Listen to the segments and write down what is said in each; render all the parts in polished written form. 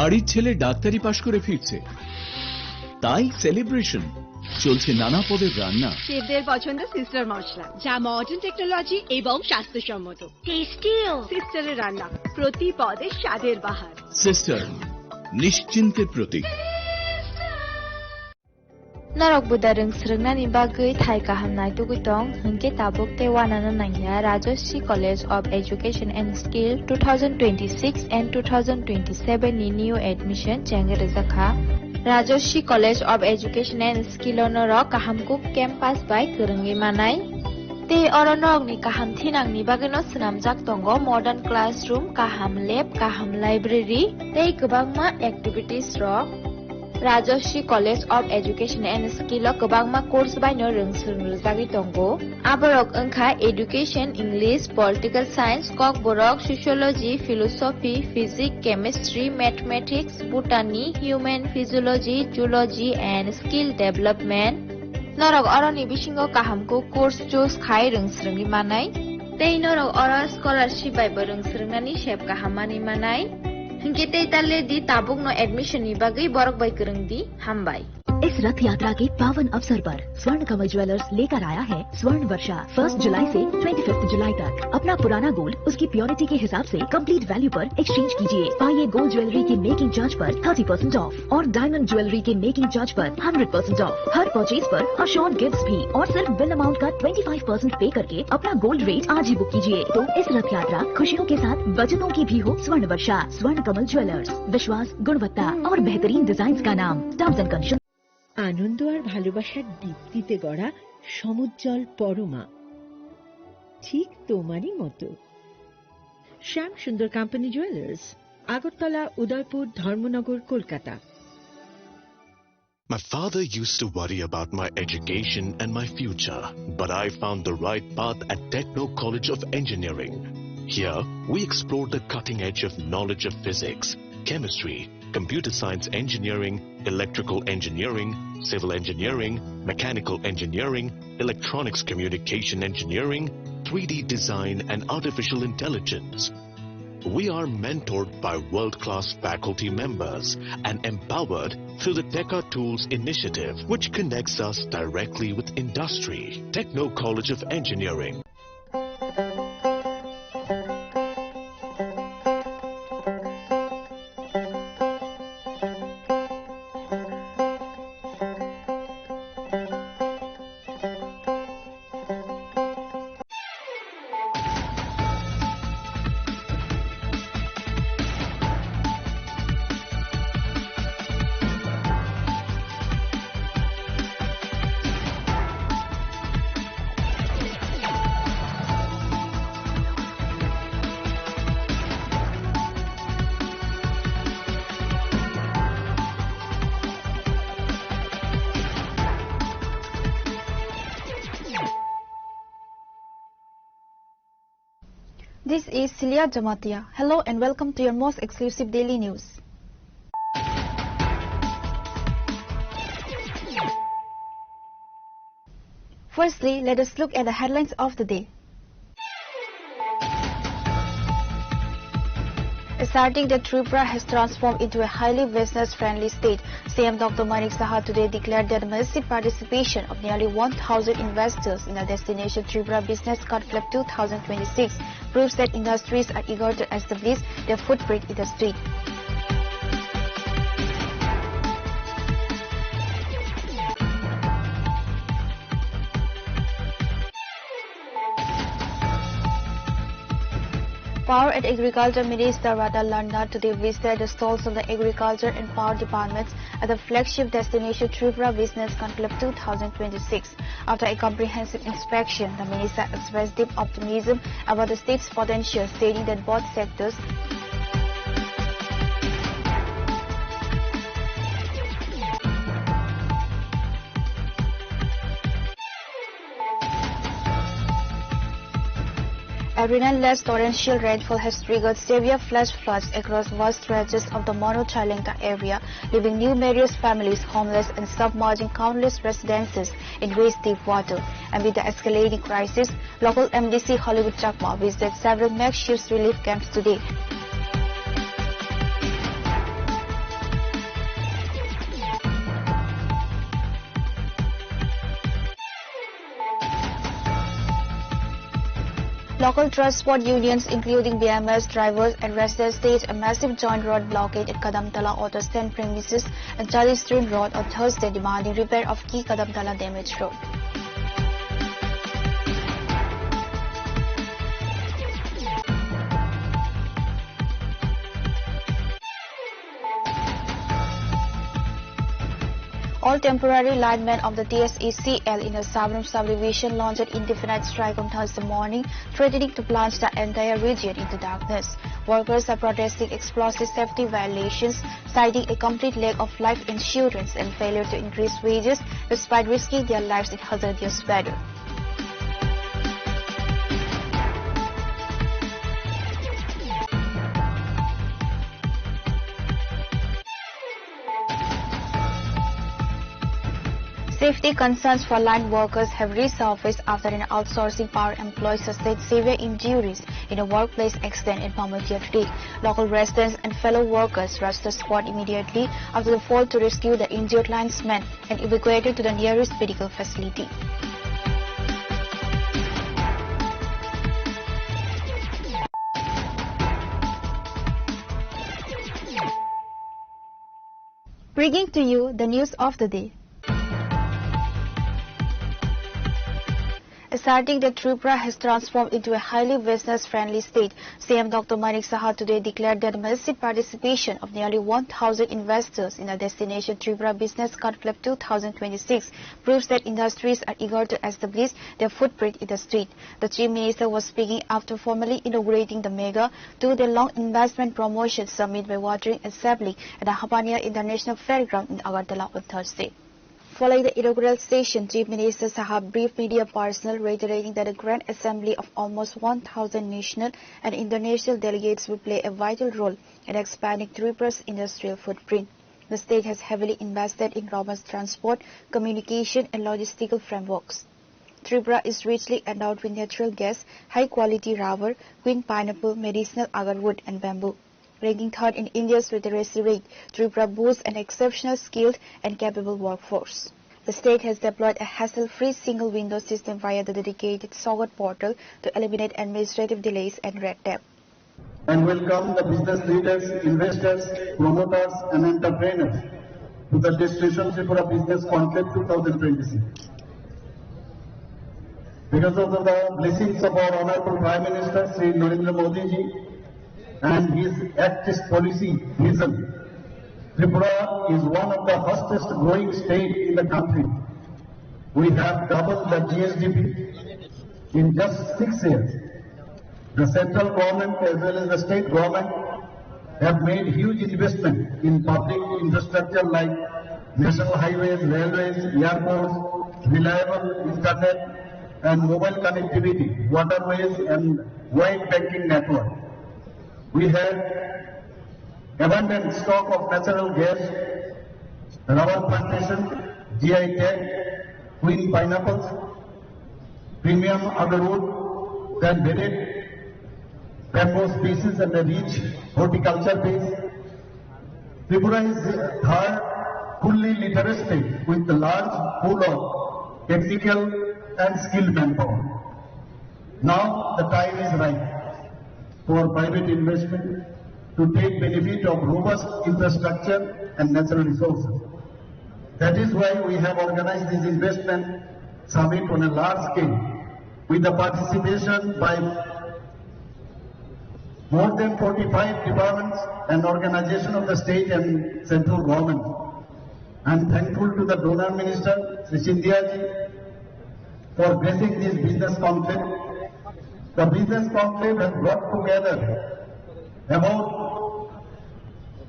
বাড়ির ছেলে ডাক্তারি পাশ করে ফিরছে, তাই সেলিব্রেশন। চলছে নানা পদের রান্না। শেফদের পছন্দ সিস্টার মশলা, যা মডার্ন টেকনোলজি এবং স্বাস্থ্যসম্মত। টেস্টিও সিস্টারের রান্না, প্রতি পদে স্বাদের বাহার। Sister, নিশ্চিন্তের Pratik. Narok budareng srengna ni bagui thai kahamnai tugutong hengke tabuk te wanana nangya Rajoshi College of Education and Skill 2026 and 2027 ni new admission jangir zakha Rajoshi College of Education and Skill onoro kahamkuk campus by kerenggi manai te oronok ni kaham thinang ni bagino snamjak tongo modern classroom, kaham lab, kaham library te kwbangma activities ro Rajoshi College of Education and Skill o kwbangma course baino rongsrungjagui tongo. Aborok wngkha Education, English, Political Science, Kok Borok, Sociology, Philosophy, Physics, Chemistry, Mathematics, Botany, Human Physiology, Zoology and Skill Development. Norok oroni bisingo kahamko course choose khai rongsrungni manai. Tei norok oro scholarship bai bo rongsrungnani shep kahamani manai. Hingke tei talle di tabuk no admission ni bagai borok bai kereng di hambai. इस रथ यात्रा के पावन अवसर पर स्वर्ण कमल jewellers लेकर आया है स्वर्ण वर्षा 1 जुलाई से 25 जुलाई तक। अपना पुराना गोल्ड उसकी प्योरिटी के हिसाब से कंप्लीट वैल्यू पर एक्सचेंज कीजिए। पाइए गोल्ड ज्वेलरी के मेकिंग चार्ज पर 30% ऑफ और डायमंड ज्वेलरी के मेकिंग चार्ज पर 100% ऑफ। हर परचेज पर अशोर्ड गिफ्ट्स भी और सिर्फ बिल अमाउंट का 25% पे करके अपना गोल्ड रेट आज ही बुक कीजिए। तो इस रथ यात्रा खुशियों के साथ बचतों की भी हो। स्वर्ण वर्षा, स्वर्ण कमल ज्वेलर्स, विश्वास, गुणवत्ता और बेहतरीन डिजाइन का नाम। Terms and conditions. আনন্দ আর ভালোবাসার দীপ্তিতে গড়া সমুজ্জ্বল পরমা, ঠিক তোমারই মতো। শ্যাম সুন্দর company jewellers, Agartala, Udaipur, Dharmanagar, Kolkata. My father used to worry about my education and my future, but I found the right path at Techno College of Engineering. Here, we explored the cutting edge of knowledge of physics, chemistry, computer science engineering, electrical engineering, civil engineering, mechanical engineering, electronics communication engineering, 3D design and artificial intelligence. We are mentored by world-class faculty members and empowered through the Teka Tools initiative, which connects us directly with industry. Techno College of Engineering. This is Celia Jamatia. Hello and welcome to your most exclusive daily news. Firstly, let us look at the headlines of the day. Asserting that Tripura has transformed into a highly business-friendly state, CM Dr. Manik Saha today declared that the massive participation of nearly 1,000 investors in the Destination Tripura Business Conclave 2026 proves that industries are eager to establish their footprint in the state. Power and Agriculture Minister Radha Landa today visited the stalls of the Agriculture and Power Departments at the flagship Destination Tripura Business Conclave 2026. After a comprehensive inspection, the minister expressed deep optimism about the state's potential, stating that both sectors A relentless torrential rainfall has triggered severe flash floods across vast stretches of the Mono-Chalenka area, leaving numerous families homeless and submerging countless residences in waist-deep water. Amid the escalating crisis, local MDC Hollywood Chakma visited several makeshift relief camps today. Local transport unions, including BMS drivers and residents, staged a massive joint road blockade at Kadamtala Auto Stand premises and Charlie Street Road on Thursday, demanding repair of key Kadamtala damaged road. All temporary linemen of the TSECL in the Sabram subdivision launched an indefinite strike on Thursday morning, threatening to plunge the entire region into darkness. Workers are protesting explosive safety violations, citing a complete lack of life insurance and failure to increase wages despite risking their lives in hazardous weather. Safety concerns for line workers have resurfaced after an outsourcing power employee sustained severe injuries in a workplace accident in Pamatia today. Local residents and fellow workers rushed the spot immediately after the fall to rescue the injured linesman and evacuated to the nearest medical facility. Bringing to you the news of the day. Asserting that Tripura has transformed into a highly business-friendly state, CM Dr. Manik Saha today declared that the massive participation of nearly 1,000 investors in the Destination Tripura Business Conclave 2026 proves that industries are eager to establish their footprint in the state. The Chief Minister was speaking after formally inaugurating the mega 2-day-long investment promotion summit by watering assembly at the Hapania International Fairground in Agartala on Thursday. Following the inaugural session, Chief Minister Saha briefed media personnel, reiterating that a grand assembly of almost 1,000 national and international delegates will play a vital role in expanding Tripura's industrial footprint. The state has heavily invested in robust transport, communication and logistical frameworks. Tripura is richly endowed with natural gas, high-quality rubber, queen pineapple, medicinal agarwood and bamboo. Ranking third in India's literacy rate, Tripura boasts an exceptional skilled and capable workforce. The state has deployed a hassle-free single-window system via the dedicated SOGOT portal to eliminate administrative delays and red tape. And welcome the business leaders, investors, promoters and entrepreneurs to the Destination Tripura Business Conclave 2026. Because of the blessings of our Honorable Prime Minister Sri Narendra Modi ji, and his activist policy vision, Tripura is one of the fastest growing states in the country. We have doubled the GSDP in just 6 years. The central government as well as the state government have made huge investment in public infrastructure like national highways, railways, airports, reliable internet and mobile connectivity, waterways and wide banking network. We have abundant stock of natural gas, rubber plantation, GI tag, queen pineapples, premium agarwood, then bedded bamboo species and a rich horticulture base. Tripura is third fully literate state with a large pool of technical and skilled manpower. Now the time is right for private investment to take benefit of robust infrastructure and natural resources. That is why we have organized this investment summit on a large scale with the participation by more than 45 departments and organizations of the state and central government. I am thankful to the donor minister, Sri Scindia ji, for gracing this business conclave. The business conclave has brought together about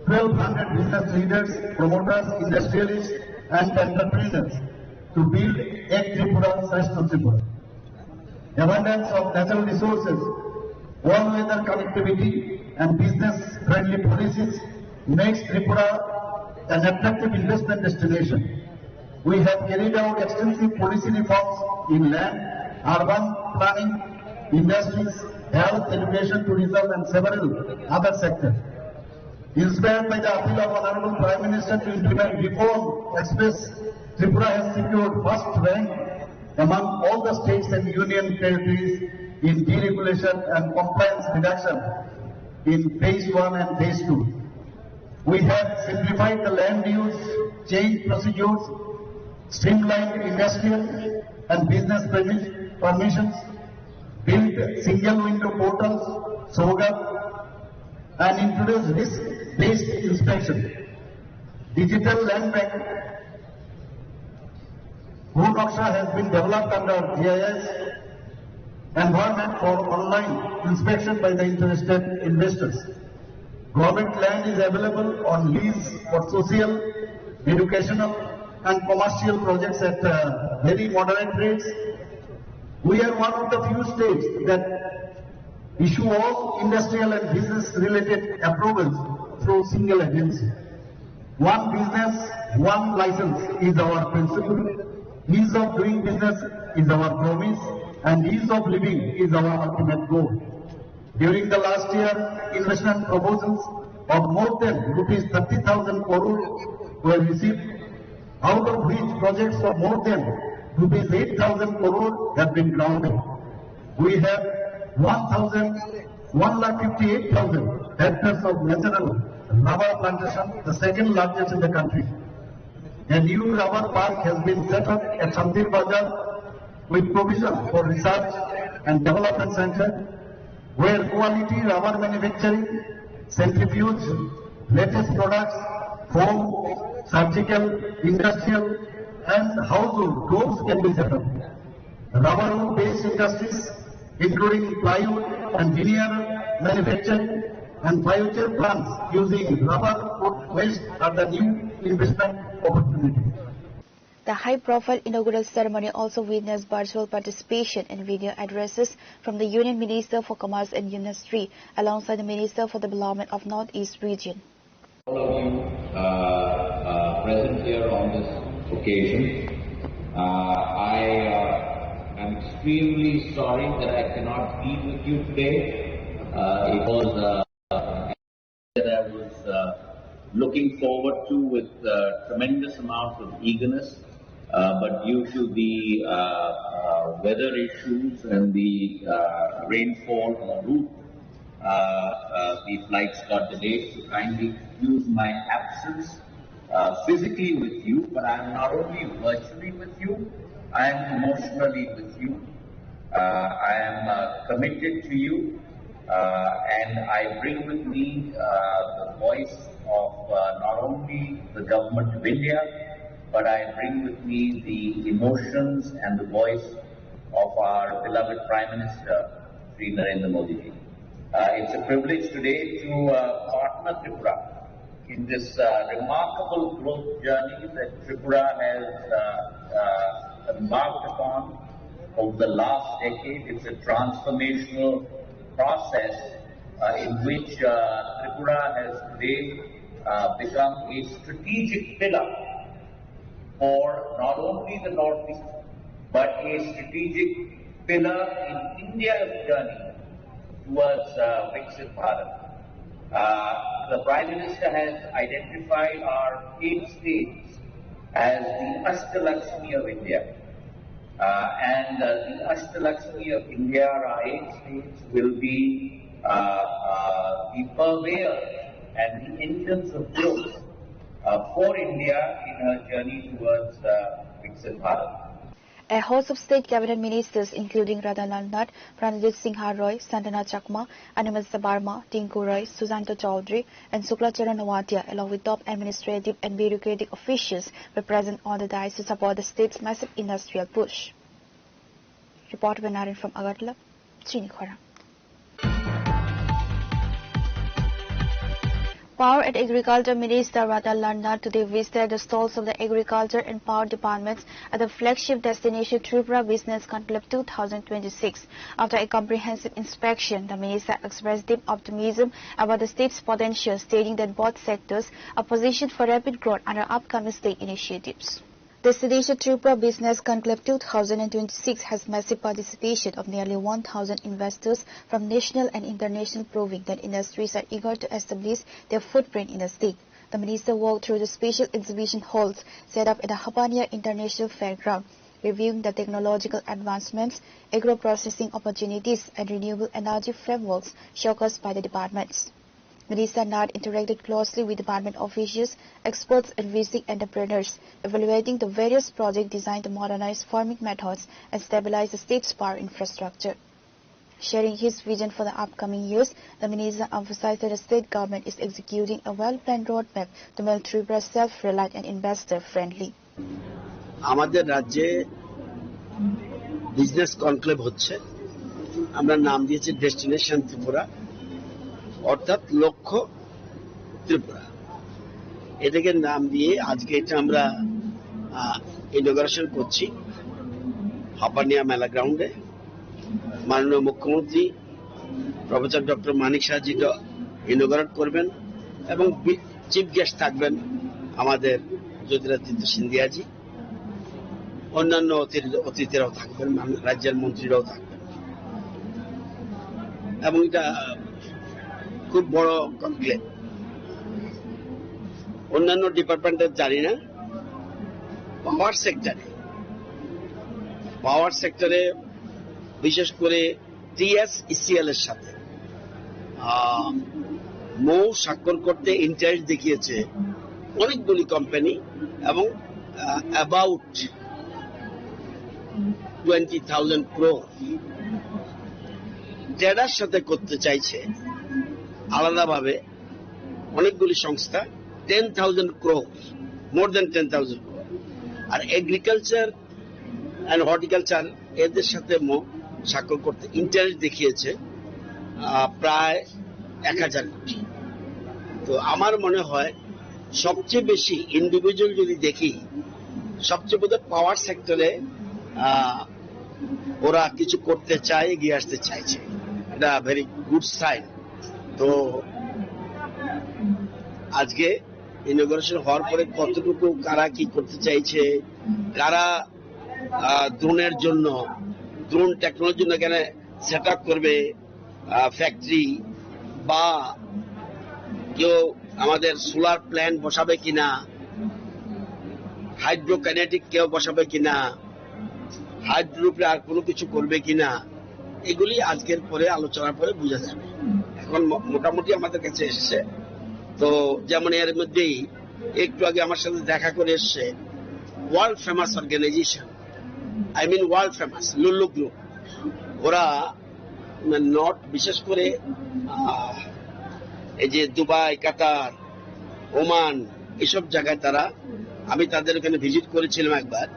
1,200 business leaders, promoters, industrialists and entrepreneurs to build Ek Tripura, Shrestha Tripura. Abundance of natural resources, all-weather connectivity and business-friendly policies makes Tripura an attractive investment destination. We have carried out extensive policy reforms in land, urban planning, industries, health, education, tourism and several other sectors. Inspired by the appeal of Honorable Prime Minister to implement Reform Express, Tripura has secured first rank among all the states and union territories in deregulation and compliance reduction in phase 1 and phase 2. We have simplified the land use change procedures, streamlined industrial and business permissions, built single window portals, SOGA, and introduced risk-based inspection. Digital land bank Bhunoksha has been developed under GIS environment for online inspection by the interested investors. Government land is available on lease for social, educational and commercial projects at very moderate rates. We are one of the few states that issue all industrial and business related approvals through single agency. One business, one license is our principle. Ease of doing business is our promise, and ease of living is our ultimate goal. During the last year, investment proposals of more than rupees 30,000 crore were received, out of which projects of more than rupees 8,000 crore have been grounded. We have 1,58,000 hectares of natural rubber plantation, the second largest in the country. A new rubber park has been set up at Shamtir Bazar with provision for research and development center, where quality rubber manufacturing, centrifuge, latest products, foam, surgical, industrial, and household goods can be set up. Rubber-based industries, including plywood and veneer manufacturing and biochar plants using rubber waste are the new investment opportunity. The high-profile inaugural ceremony also witnessed virtual participation and video addresses from the Union Minister for Commerce and Industry alongside the Minister for the Development of Northeast Region. All of you present here on this occasion, I am extremely sorry that I cannot be with you today. It was that I was looking forward to with tremendous amount of eagerness, but due to the weather issues and the rainfall en route, the flights got delayed. So kindly excuse my absence physically with you, but I am not only virtually with you, I am emotionally with you. I am committed to you, and I bring with me the voice of not only the government of India, but I bring with me the emotions and the voice of our beloved Prime Minister, Sri Narendra Modi ji. It's a privilege today to partner Tripura in this remarkable growth journey that Tripura has embarked upon over the last decade. It's a transformational process in which Tripura has today become a strategic pillar for not only the Northeast, but a strategic pillar in India's journey towards Viksit Bharat. The Prime Minister has identified our 8 states as the Ashtalakshmi of India. And the Ashtalakshmi of India, our 8 states, will be the purveyors and the engines of growth for India in her journey towards Viksit Bharat. A host of state cabinet ministers including Radha-Lal Nath, Pranajit Singha Roy, Santana Chakma, Animasa Barma, Tinku Roy, Susanto Chaudhary and Suklacharan Nawatia along with top administrative and bureaucratic officials were present on the dais to support the state's massive industrial push. Reporter Benarin from Agartala, Srinikhara. Power and Agriculture Minister Radha-Lal Nath today visited the stalls of the Agriculture and Power Departments at the flagship destination Tripura Business Conclave 2026. After a comprehensive inspection, the minister expressed deep optimism about the state's potential, stating that both sectors are positioned for rapid growth under upcoming state initiatives. Destination Tripura Business Conclave 2026 has massive participation of nearly 1,000 investors from national and international, proving that industries are eager to establish their footprint in the state. The minister walked through the special exhibition halls set up at the Hapania International Fairground. reviewing the technological advancements, agro-processing opportunities, and renewable energy frameworks showcased by the departments. Minister Nard interacted closely with department officials, experts, and visiting entrepreneurs, evaluating the various projects designed to modernize farming methods and stabilize the state's power infrastructure. Sharing his vision for the upcoming years, the minister emphasized that the state government is executing a well-planned roadmap to make Tripura self-reliant and investor-friendly. আমাদের রাজ্যে business conclave হচ্ছে, আমরা নাম দিয়েছি destination Tripura, অর্থাৎ লক্ষ্য ত্রিপুরা। এটাকে নাম দিয়ে আজকে এটা আমরা ইনঅগারেশন করছি হাপানিয়া মেলা গ্রাউন্ডে। মাননীয় মুখ্যমন্ত্রী প্রফেসর ডক্টর মানিক সাহাজি ইনঅগারেট করবেন এবং চিফ গেস্ট থাকবেন আমাদের জ্যোতিরাদিত্য সিন্ধিয়াজি, অন্যান্য অতিথিরাও থাকবেন, রাজ্যের মন্ত্রীরাও থাকবেন এবং এটা খুব বড় কনক্লেভ। অন্যান্য ডিপার্টমেন্টের জানি না, পাওয়ার সেক্টরে বিশেষ করে TSECL এর সাথে মৌ স্বাক্ষর করতে ইন্টারেস্ট দেখিয়েছে অনেকগুলি কোম্পানি এবং অ্যাবাউট 20,000 crore ট্রেডার সাথে করতে চাইছে আলাদাভাবে অনেকগুলি সংস্থা 10,000 crore, more than 10,000 crore। আর এগ্রিকালচার অ্যান্ড হর্টিকালচার এদের সাথে স্বাক্ষর করতে ইন্টারেস্ট দেখিয়েছে প্রায় 1,000 কোটি। তো আমার মনে হয় সবচেয়ে বেশি ইন্ডিভিজুয়াল যদি দেখি, সবচেয়ে বোধহয় পাওয়ার সেক্টরে ওরা কিছু করতে চায়, এগিয়ে আসতে চাইছে, এটা ভেরি গুড সাইন। তো আজকে ইনঅগারেশন হওয়ার পরে কতটুকু কারা কি করতে চাইছে, কারা ড্রোনের জন্য, ড্রোন টেকনোলজির জন্য এখানে সেট আপ করবে ফ্যাক্টরি, বা কেউ আমাদের সোলার প্ল্যান্ট বসাবে কিনা, হাইড্রোকাইনেটিক কেউ বসাবে কিনা, হাইড্রোপে আর কোনো কিছু করবে কিনা, এগুলি আজকের পরে আলোচনার পরে বোঝা যাবে। এখন মোটামুটি আমাদের কাছে এসছে। তো যেমন এর মধ্যেই একটু আগে আমার সাথে দেখা করে এসছে world famous organisation, world famous Lulu group. ওরা নর্থ, বিশেষ করে এই যে দুবাই, কাতার, ওমান, এসব জায়গায় তারা, আমি তাদের ওখানে ভিজিট করেছিলাম একবার।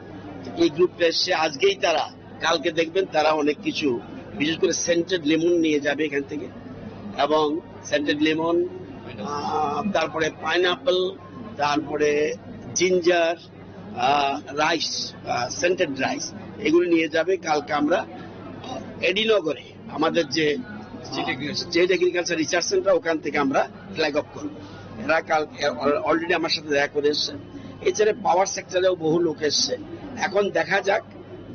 এই গ্রুপটা এসছে আজকেই, তারা কালকে দেখবেন তারা অনেক কিছু, বিশেষ করে সেন্টেড লেমন নিয়ে যাবে এখান থেকে, এবং সেন্টেড লেমন, তারপরে পাইনাপল, তারপরে জিঞ্জার, রাইস, সেন্টেড রাইস, এগুলো নিয়ে যাবে। কালকে আমরা এডিনগরে আমাদের যে স্টেট এগ্রিকালচার রিসার্চ সেন্টার, ওখান থেকে আমরা ফ্ল্যাগ অফ করবো। এরা কাল অলরেডি আমার সাথে দেখা করে এসছে। এছাড়া পাওয়ার সেক্টরেও বহু লোক এসছে। এখন দেখা যাক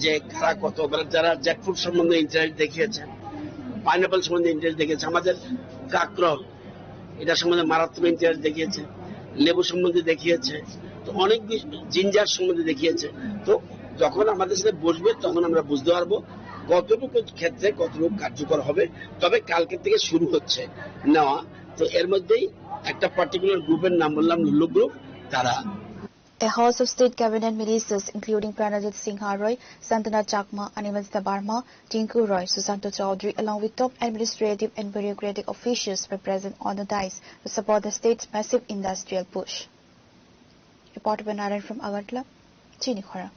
যে কারা কত, যারা জ্যাকফ্রুট সম্বন্ধে ইন্টারেস্ট দেখিয়েছে, পাইনাপল সম্বন্ধে ইন্টারেস্ট দেখিয়েছে, আমাদের কাকরল এটা সম্বন্ধে মারাত্মক ইন্টারেস্ট দেখিয়েছে, লেবু সম্বন্ধে দেখিয়েছে, তো অনেক জিঞ্জার সম্বন্ধে দেখিয়েছে। তো যখন আমাদের সাথে বসবে তখন আমরা বুঝতে পারবো কতটুকু ক্ষেত্রে কতটুকু কার্যকর হবে। তবে কালকে থেকে শুরু হচ্ছে নেওয়া। তো এর মধ্যেই একটা পার্টিকুলার গ্রুপের নাম বললাম, লুল্লু গ্রুপ। তারা A host of state cabinet ministers including Pranajit Singh Roy, Santana Chakma, Animasta Barma, Tinku Roy, Susanto Chaudhary along with top administrative and bureaucratic officials were present on the dais to support the state's massive industrial push. Reporter Banaran from Agartala, Chini Khora.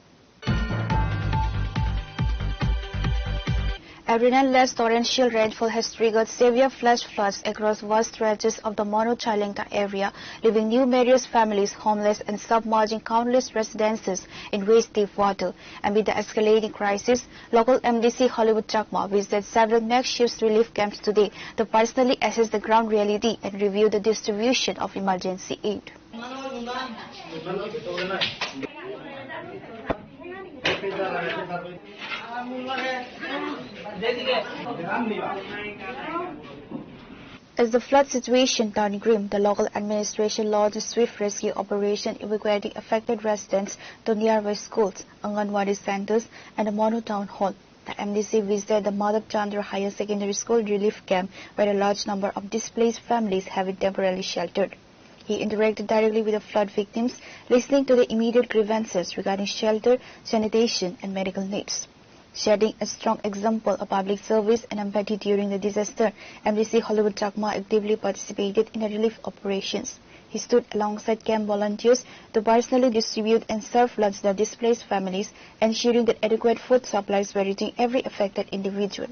A relentless torrential rainfall has triggered severe flash floods across vast stretches of the Mono-Chailengta area, leaving numerous families homeless and submerging countless residences in waist-deep water. Amid the escalating crisis, local MDC Hollywood Chakma visited several makeshift relief camps today to personally assess the ground reality and review the distribution of emergency aid. As the flood situation turned grim, the local administration launched a swift rescue operation evacuating affected residents to nearby schools, Anganwadi centers, and a Monu town hall. The MDC visited the Madhav Chandra Higher Secondary School relief camp where a large number of displaced families have been temporarily sheltered. He interacted directly with the flood victims, listening to the immediate grievances regarding shelter, sanitation, and medical needs. Shedding a strong example of public service and empathy during the disaster, MDC Hollywood Chakma actively participated in the relief operations. He stood alongside camp volunteers to personally distribute and serve lunch to the displaced families, ensuring that adequate food supplies were reaching every affected individual.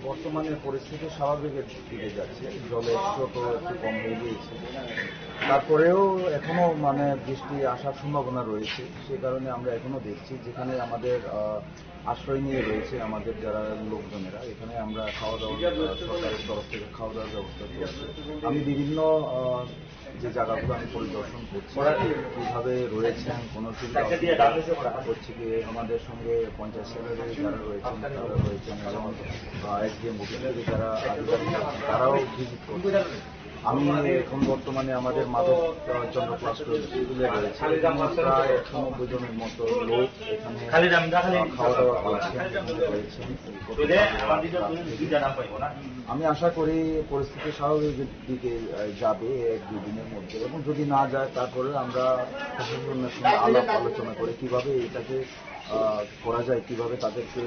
বর্তমানে পরিস্থিতি স্বাভাবিকের দিকে যাচ্ছে, জলের স্রোত একটু কম হয়ে গিয়েছে, তারপরেও এখনো বৃষ্টি আসার সম্ভাবনা রয়েছে। সে কারণে আমরা এখনো দেখছি যেখানে আমাদের আশ্রয় নিয়ে রয়েছে আমাদের যারা লোকজনেরা, এখানে আমরা খাওয়া দাওয়া সরকারের তরফ থেকে খাওয়া দাওয়ার ব্যবস্থা করছি। আমি বিভিন্ন যে জায়গাগুলো আমি পরিদর্শন করছি কিভাবে রয়েছেন, কোনো সুবিধা হচ্ছে কি আমাদের সঙ্গে পঞ্চায়েত সেক্রেটারি যারা রয়েছেন তারা রয়েছেন এবং এসডিএম অফিসারে যারা আধিকারিক তারাও ভিজিট করছেন। আমি এখন বর্তমানে আমাদের মাধব চন্দ্র ক্লাস স্কুলে রয়েছে, প্রায় 190 জনের মতো লোক এখানে খাওয়া দাওয়া করছেন রয়েছেন। আমি আশা করি পরিস্থিতি স্বাভাবিকের দিকে যাবে 1-2 দিনের মধ্যে, এবং যদি না যায় তারপরে আমরা প্রশাসনের সঙ্গে আলাপ আলোচনা করে কিভাবে এটাকে করা যায়, কিভাবে তাদেরকে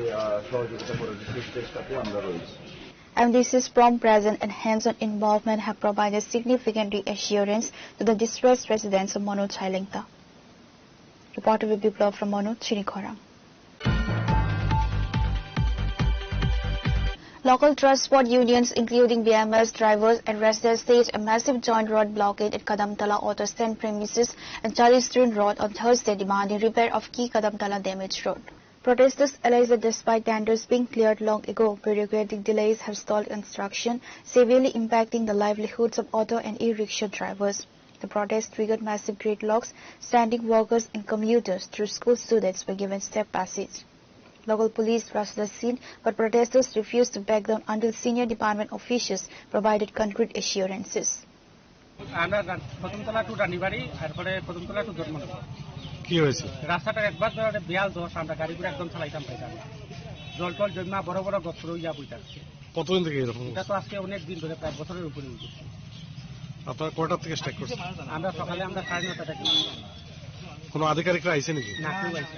সহযোগিতা করার চেষ্টাতে আমরা রয়েছি। MDC's prompt presence and hands-on involvement have provided significant reassurance to the distressed residents of Monu Chailengta. Reporter with Biplav from Monu, Chinikhorang. Local transport unions, including BMS drivers and residents, staged a massive joint road blockade at Kadamtala Auto Stand premises and Charlie Road on Thursday, demanding repair of key Kadamtala damaged road. Protesters allege that despite tenders being cleared long ago, bureaucratic delays have stalled construction, severely impacting the livelihoods of auto and e-rickshaw drivers. The protest triggered massive gridlocks, standing workers and commuters through school students were given step passage. Local police rushed the scene, but protesters refused to back down until senior department officials provided concrete assurances. কি হয়েছে? রাস্তাটা একবার বেয়াল দোষ, আমরা গাড়িগুলো একদম চালাইতাম পাইতাম না, জল টল জমা বড় বড় গছ রইয়া বইতাছে। কতদিন থেকে এরকম? এটা তো আজকে অনেক দিন ধরে, প্রায় বছরের উপরে হয়েছে। আপনারা কয়টা থেকে স্ট্রাইক করছেন? আমরা সকালে 9:30 থেকে। কোনো আধিকারিকরা আইছে নাকি? না, কেউ আইছে।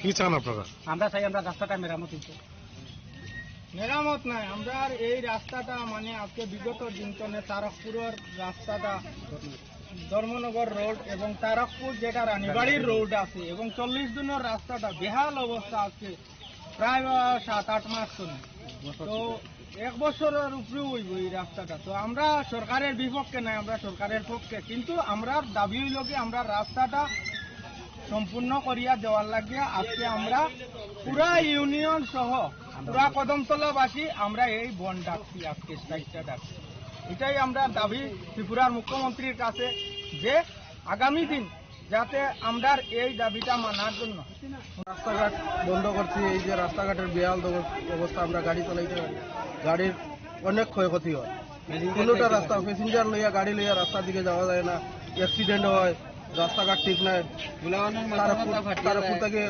কি চান আপনারা? আমরা চাই আমরা রাস্তাটা মেরামত হইছে। মেরামত নাই, আমরা এই রাস্তাটা আজকে বিগত দিন তনে তারকপুরের রাস্তাটা ধর্মনগর রোড এবং তারকপুর যেটা রানীবাড়ির রোড আছে এবং 40 দিনের রাস্তাটা বেহাল অবস্থা আছে, প্রায় 7-8 মাস চলে। তো 1 বছরের উপরেও হইব এই রাস্তাটা। তো আমরা সরকারের বিপক্ষে নাই, আমরা সরকারের পক্ষে, কিন্তু আমরা দাবি হইল কি আমরা রাস্তাটা সম্পূর্ণ করিয়া দেওয়ার লাগে। আজকে আমরা পুরা ইউনিয়ন সহ পুরা কদমতলাবাসী আমরা এই বন ডাকছি, আজকে স্ট্রাইকটা ডাকছি। এটাই আমরা দাবি ত্রিপুরার মুখ্যমন্ত্রীর কাছে যে আগামী দিন যাতে আমরা এই দাবিটা মানার জন্য। রাস্তাঘাট বন্ধ করছি, এই যে রাস্তাঘাটের বেহাল অবস্থা, আমরা গাড়ি চালাইতে গাড়ির অনেক ক্ষয়ক্ষতি হয়। কোনোটা রাস্তা প্যাসেঞ্জার লইয়া গাড়ি লইয়া রাস্তার দিকে যাওয়া যায় না, অ্যাক্সিডেন্ট হয়, রাস্তাঘাট ঠিক নাই। তারপর থেকে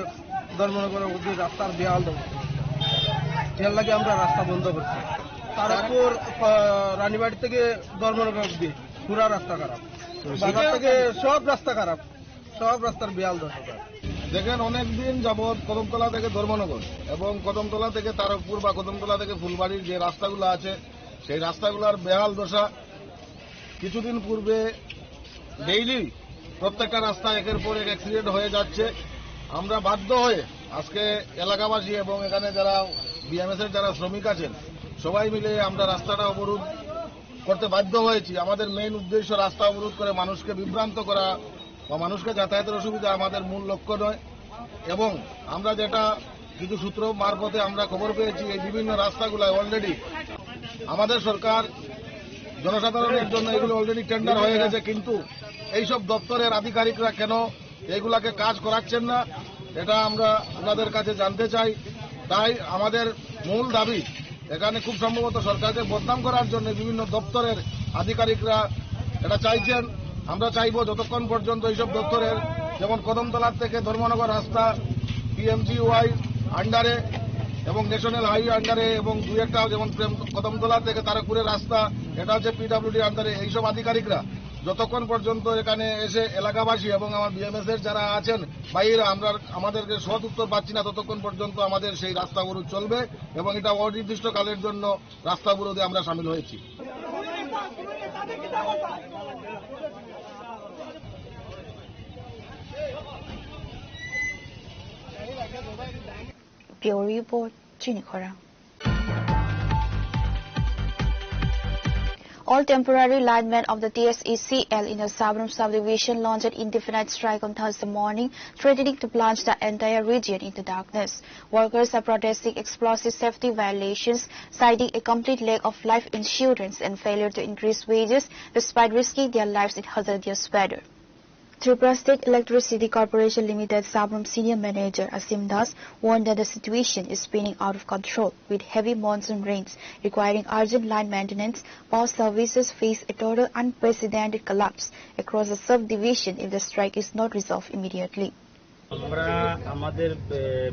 ধর্মনগরের মধ্যে রাস্তার বেহাল অবস্থা, এর লাগে আমরা রাস্তা বন্ধ করছি। তারপর রানীবাড়ি থেকে ধর্মনগর অব্দি পুরা রাস্তা খারাপ, বাজার থেকে সব রাস্তা খারাপ, সব রাস্তার বেহাল দশা। দেখেন অনেকদিন যাবৎ কদমতলা থেকে ধর্মনগর এবং কদমতলা থেকে তারকপুর বা কদমতলা থেকে ফুলবাড়ির যে রাস্তাগুলো আছে সেই রাস্তাগুলোর বেহাল দশা। কিছুদিন পূর্বে ডেইলি প্রত্যেকটা রাস্তা একের পর এক অ্যাক্সিডেন্ট হয়ে যাচ্ছে। আমরা বাধ্য হয়ে আজকে এলাকাবাসী এবং এখানে যারা বিএমএস এর যারা শ্রমিক আছেন সবাই মিলে আমরা রাস্তাটা অবরোধ করতে বাধ্য হয়েছি। আমাদের মেইন উদ্দেশ্য রাস্তা অবরোধ করে মানুষকে বিভ্রান্ত করা বা মানুষকে যাতায়াতের অসুবিধা আমাদের মূল লক্ষ্য নয়। এবং আমরা যেটা কিছু সূত্র মারফতে আমরা খবর পেয়েছি, এই বিভিন্ন রাস্তাগুলোয় অলরেডি আমাদের সরকার জনসাধারণের জন্য এগুলো অলরেডি টেন্ডার হয়ে গেছে, কিন্তু এইসব দপ্তরের আধিকারিকরা কেন এইগুলাকে কাজ করাচ্ছেন না এটা আমরা ওনাদের কাছে জানতে চাই। তাই আমাদের মূল দাবি এখানে খুব সম্ভবত সরকারকে বদনাম করার জন্য বিভিন্ন দপ্তরের আধিকারিকরা এটা চাইছেন। আমরা চাইব যতক্ষণ পর্যন্ত এইসব দপ্তরের, যেমন কদমতলার থেকে ধর্মনগর রাস্তা PMGY আন্ডারে এবং ন্যাশনাল হাইওয়ে আন্ডারে, এবং দুই একটা যেমন কদমতলা থেকে তারকপুরের রাস্তা, এটা হচ্ছে PWD আন্ডারে, এইসব আধিকারিকরা যতক্ষণ পর্যন্ত এখানে এসে এলাকাবাসী এবং আমার BMS এর যারা আছেন বাইরে আমাদেরকে সৎ উত্তর পাচ্ছি না, ততক্ষণ পর্যন্ত আমাদের সেই রাস্তা অবরোধ চলবে এবং এটা অনির্দিষ্টকালের জন্য রাস্তা অবরোধে আমরা সামিল হয়েছি। Bureau Report, Chinikhora. All temporary linemen of the TSECL in the Sabram subdivision launched an indefinite strike on Thursday morning, threatening to plunge the entire region into darkness. Workers are protesting explosive safety violations, citing a complete lack of life insurance and failure to increase wages despite risking their lives in hazardous weather. Tripura State Electricity Corporation Limited Sabram Senior Manager Asim Das warned that the situation is spinning out of control with heavy monsoon rains requiring urgent line maintenance. Power services face a total unprecedented collapse across the subdivision if the strike is not resolved immediately. আমরা আমাদের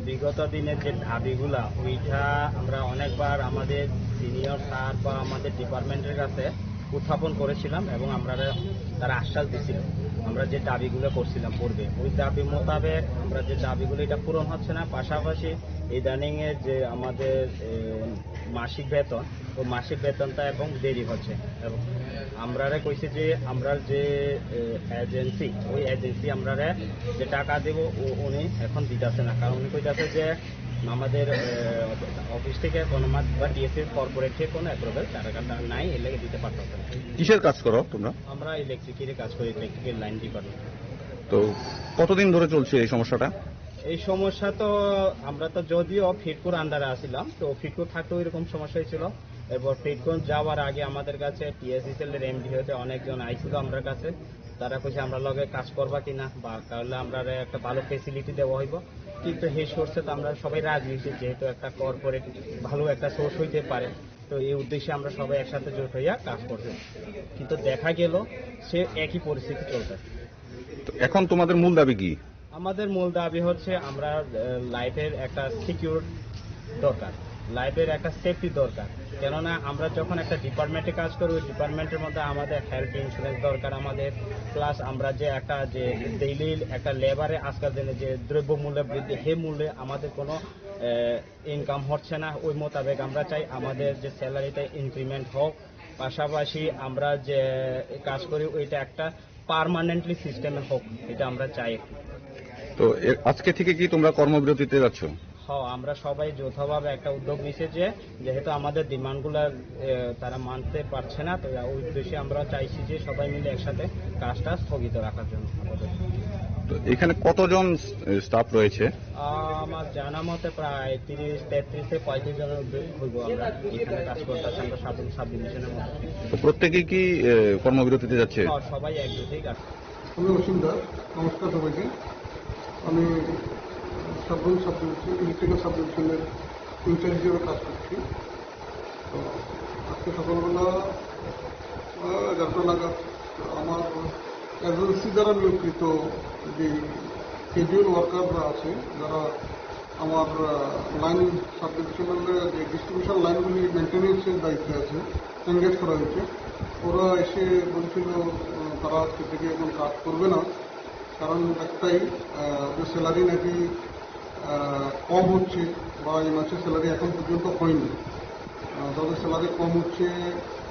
বিগত দিনের যে দাবিগুলা ওইটা আমরা অনেকবার আমাদের senior sir বা আমাদের ডিপার্টমেন্টের কাছে উত্থাপন করেছিলাম এবং আমরা তারা আশ্বাস দিয়েছিল আমরা যে দাবিগুলো করছিলাম পূর্বে ওই দাবি মোতাবেক আমরা যে দাবিগুলো এটা পূরণ হচ্ছে না। পাশাপাশি ইদানিং এর যে আমাদের মাসিক বেতন ও মাসিক বেতনটা এবং দেরি হচ্ছে এবং আমরা কইছি যে আমরা যে এজেন্সি ওই এজেন্সি আমরা যে টাকা দেব উনি এখন দিতেছে না, কারণ উনি কইতাছে যে আমাদের অফিস থেকে কোনো বা টিএসসি কর্পোরেট থেকে কোনো অ্যাপ্রুভাল টাকা নাই, এর লেগে দিতে পারতেছে না। কিসের কাজ করো তোমরা? আমরা ইলেকট্রিকের কাজ করি, ইলেকট্রিক্যাল লাইন ডিপার্টমেন্ট। তো কতদিন ধরে চলছে এই সমস্যাটা? এই সমস্যা তো আমরা তো যদিও ফিটকোর আন্ডারে আসছিলাম, তো ফিটকোর থাকতেও এরকম সমস্যাই ছিল। এবার ফিটকোর যাওয়ার আগে আমাদের কাছে TSECL এর MD হতে অনেকজন আইছিল আমার কাছে, তারা কইছে আমরা লগে কাজ করবা কিনা বা তাহলে আমরা একটা ভালো ফেসিলিটি দেওয়া হইব। কিন্তু এই সোর্সে তো আমরা সবাই রাজি হয়েছি, যেহেতু একটা কর্পোরেট ভালো একটা সোর্স হইতে পারে, তো এই উদ্দেশ্যে আমরা সবাই একসাথে জোট হইয়া কাজ করছি। কিন্তু দেখা গেল সে একই পরিস্থিতি চলছে। এখন তোমাদের মূল দাবি কি? আমাদের মূল দাবি হচ্ছে আমরা লাইফের একটা সিকিউর দরকার, লাইফের একটা সেফটি দরকার। কেননা আমরা যখন একটা ডিপার্টমেন্টে কাজ করি ওই ডিপার্টমেন্টের মধ্যে আমাদের হেলথ ইন্স্যুরেন্স দরকার আমাদের, প্লাস আমরা যে একটা যে ডেইলি একটা লেবারে আজকাল দিনে যে দ্রব্যমূল্য বৃদ্ধি, সেই মূল্যে আমাদের কোনো ইনকাম হচ্ছে না। ওই মোতাবেক আমরা চাই আমাদের যে স্যালারিতে ইনক্রিমেন্ট হোক, পাশাপাশি আমরা যে কাজ করি ওইটা একটা পার্মানেন্টলি সিস্টেমে হোক, এটা আমরা চাই। তো আজকে থেকে কি তোমরা কর্মবিরতিতে যাচ্ছ? আমরা সবাই যৌথভাবে একটা উদ্যোগ নিয়েছে যে যেহেতু আমাদের ডিমান্ডগুলো তারা মানতে পারছে না, তো ওই উদ্দেশ্যে আমরা চাইছি যে সবাই মিলে একসাথে কাজটা স্থগিত রাখার জন্য। তো এখানে কতজন স্টাফ রয়েছে? আমার জানা মতে প্রায় 33-35 জনের হইব আমরা এখানে কাজ করতেছি আমরা সাবডিভিশনের মধ্যে। তো প্রত্যেকেই কি কর্মবিরতিতে যাচ্ছে? সবাই একজোটেই কাজ। আমি অসীম দাস, নমস্কার সবাইকে। আমি সাবরুম সাবডিভিশন ইলেকট্রিক্যাল সাবডিভিশনের ইনচার্জ হিসেবে কাজ করছি। তো আজকে সকালবেলা 11টা নাগাদ আমার এজেন্সি দ্বারা নিয়োগকৃত যে ক্যাজুয়াল ওয়ার্কাররা আছে, যারা আমার লাইন সাবডিভিশনাল যে ডিস্ট্রিবিউশন লাইনগুলি মেনটেন্যান্সের দায়িত্বে আছে, এনগেজ করা হয়েছে। ওরা এসে বলছিল তারা আজকে থেকে এখন কাজ করবে না, কারণ একটাই যে স্যালারি নাকি কম হচ্ছে বা এই মাসের স্যালারি এখন পর্যন্ত হয়নি। তাদের স্যালারি কম হচ্ছে,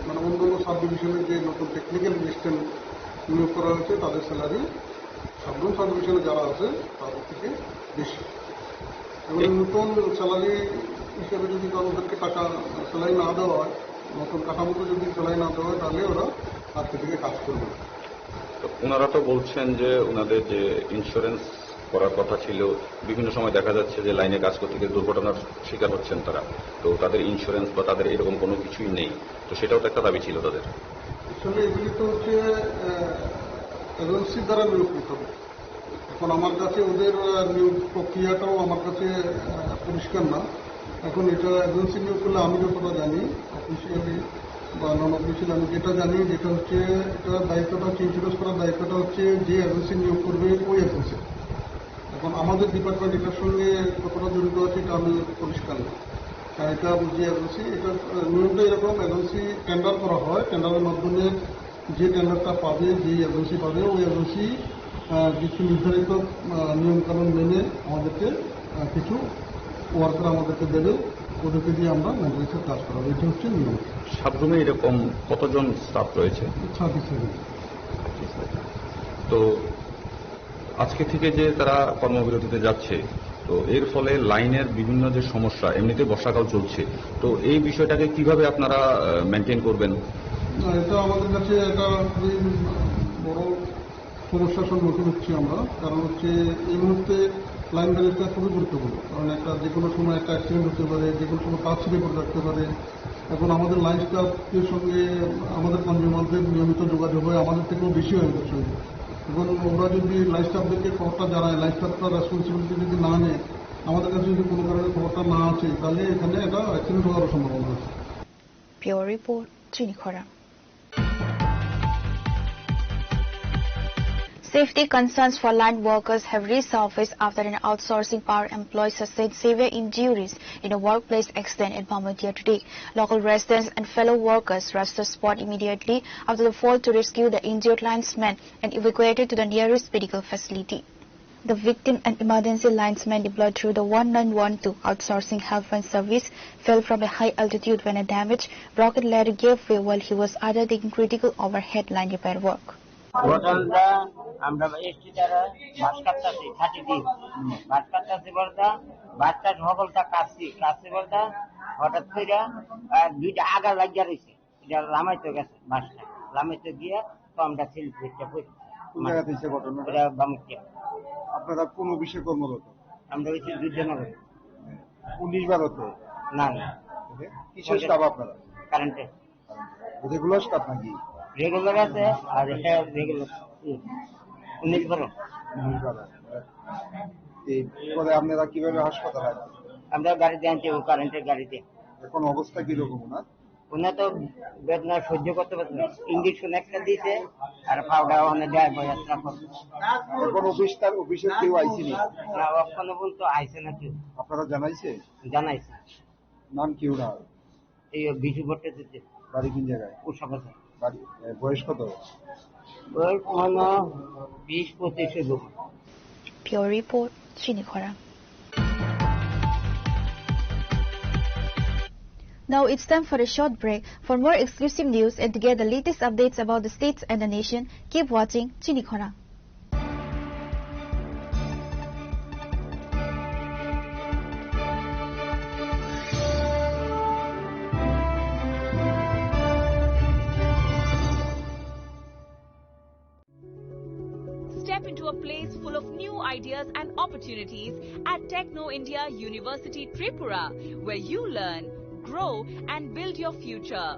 মানে অন্যান্য সাব ডিভিশনের যে নতুন টেকনিক্যাল অ্যাসিস্ট্যান্ট নিয়োগ করা হয়েছে তাদের স্যালারি সাবরুম সাব ডিভিশনে যারা আছে তাদের থেকে বেশি। এবং নতুন স্যালারি হিসেবে যদি তাদেরকে টাকা স্যালারি না দেওয়া হয়, নতুন কাঠামোতে যদি স্যালারি না দেওয়া হয়, তাহলে ওরা আজকে থেকে কাজ করবে। ওনারা তো বলছেন যে ওনাদের যে ইন্স্যুরেন্স করার কথা ছিল, বিভিন্ন সময় দেখা যাচ্ছে যে লাইনে কাজ করতে গিয়ে দুর্ঘটনার শিকার হচ্ছেন তারা, তো তাদের ইন্স্যুরেন্স বা তাদের এরকম কোনো কিছুই নেই, তো সেটাও তো একটা দাবি ছিল তাদের। আসলে এগুলি তো হচ্ছে এজেন্সির দ্বারা নিয়োগকৃত। এখন আমার কাছে ওদের নিয়োগ প্রক্রিয়াটাও আমার কাছে পরিষ্কার না। এখন এটা এজেন্সি নিয়োগ করলে আমি যতটা জানি অফিসিয়ালি বা নন অফিসিয়ালি আমি যেটা জানি যেটা হচ্ছে এটা দায়িত্বটা হচ্ছে ইন্স্যুরেন্স করার দায়িত্বটা হচ্ছে যে এজেন্সি নিয়োগ করবে ওই এজেন্সি। এখন আমাদের ডিপার্টমেন্ট এটার সঙ্গে কতটা জড়িত আছে এটা আমি পরিষ্কার না, কারণ এটা যে এজেন্সি এটা নিয়মটা এরকম, এজেন্সি টেন্ডার করা হয়, টেন্ডারের মাধ্যমে যে টেন্ডারটা পাবে যে এজেন্সি পাবে ওই এজেন্সি কিছু নির্ধারিত নিয়মকানুন মেনে আমাদেরকে কিছু ওয়ার্কার আমাদেরকে দেবে, ওদেরকে দিয়ে আমরা মেনটেন্সের কাজ করাবো, এটা হচ্ছে নিয়ম। সাবরুমে এরকম কতজন স্টাফ রয়েছে? 36। তো আজকে থেকে যে তারা কর্মবিরতিতে যাচ্ছে, তো এর ফলে লাইনের বিভিন্ন যে সমস্যা, এমনিতে বর্ষাকাল চলছে, তো এই বিষয়টাকে কিভাবে আপনারা মেনটেন করবেন? এটা আমাদের কাছে একটা খুবই বড় সমস্যার সম্মুখীন হচ্ছি আমরা, কারণ হচ্ছে এই মুহূর্তে লাইন ব্যালেন্সটা খুবই গুরুত্বপূর্ণ, কারণ একটা যে কোনো সময় একটা অ্যাক্সিডেন্ট হতে পারে, যে কোনো সময় কাজ ছিঁড়ে পড়ে থাকতে পারে। এখন আমাদের লাইন স্টাফের সঙ্গে আমাদের কনজিউমারদের নিয়মিত যোগাযোগ হয়, আমাদের থেকেও বেশি হয় ওদের সঙ্গে। এবং ওরা যদি লাইন স্টাফদেরকে খবরটা জানায়, লাইন স্টাফটা রেসপন্সিবিলিটি যদি না নেয়, আমাদের কাছে যদি কোনো কারণে খবরটা না আছে, তাহলে এখানে একটা অ্যাক্সিডেন্ট হওয়ার সম্ভাবনা আছে। Pure Report, Chinikhora. Safety concerns for line workers have resurfaced after an outsourcing power employee sustained severe injuries in a workplace accident in Bhamutia today. Local residents and fellow workers rushed to the spot immediately after the fall to rescue the injured linesman and evacuated to the nearest medical facility. The victim, an emergency linesman deployed through the 1912 outsourcing helpline service, fell from a high altitude when a damaged rocket ladder gave way while he was undertaking critical overhead line repair work. ঘটনাটা আমরা ST দ্বারা বাস কাটতেছি 30 দিন বাস কাটতেছি বলতে বাসটা সকলটা কাটছি বলতে হঠাৎ করে দুইটা আগা লাগিয়া রয়েছে, এটা লামাইতে গেছে, বাসটা লামাইতে গিয়ে তো আমরা সিলফিটটা পড়ি। কোন জায়গা থেকে ঘটনা? এটা বামুটিয়া। আপনারা কোন অফিসে কর্মরত? আমরা হচ্ছে দুজনগর। পুলিশ ভারত না, কিসের স্টাফ আপনারা? কারেন্টে রেগুলার স্টাফ নাকি? রেগুলার আছে, আর এটা রেগুলার 19-12। পরে আপনারা কিভাবে হাসপাতালে আসবেন? আমরা গাড়িতে আনছি, কারেন্টের গাড়িতে। এখন অবস্থা কিরকম না? ওনা তো বেদনা সহ্য করতে পারছে না, ইঞ্জেকশন একটা দিয়েছে আর পাউডার ওখানে দেয় যাত্রা করছে। এখন অফিসের কেউ আইসিনি? না, ওখানে বলতো আইসে না কেউ। আপনারা জানাইছে? জানাইছে। নাম কেউ না? এই বিশু ভট্টে দিতে। বাড়ি কোন জায়গায়? উৎসবাসে। বাড়ি বয়স কত? বয়স 20-25 হবে। Pure Report, Chinikhora. Now it's time for a short break. For more exclusive news and to get the latest updates about the states and the nation, keep watching Chinikhora. Step into a place full of new ideas and opportunities at Techno India University Tripura, where you learn, grow and build your future.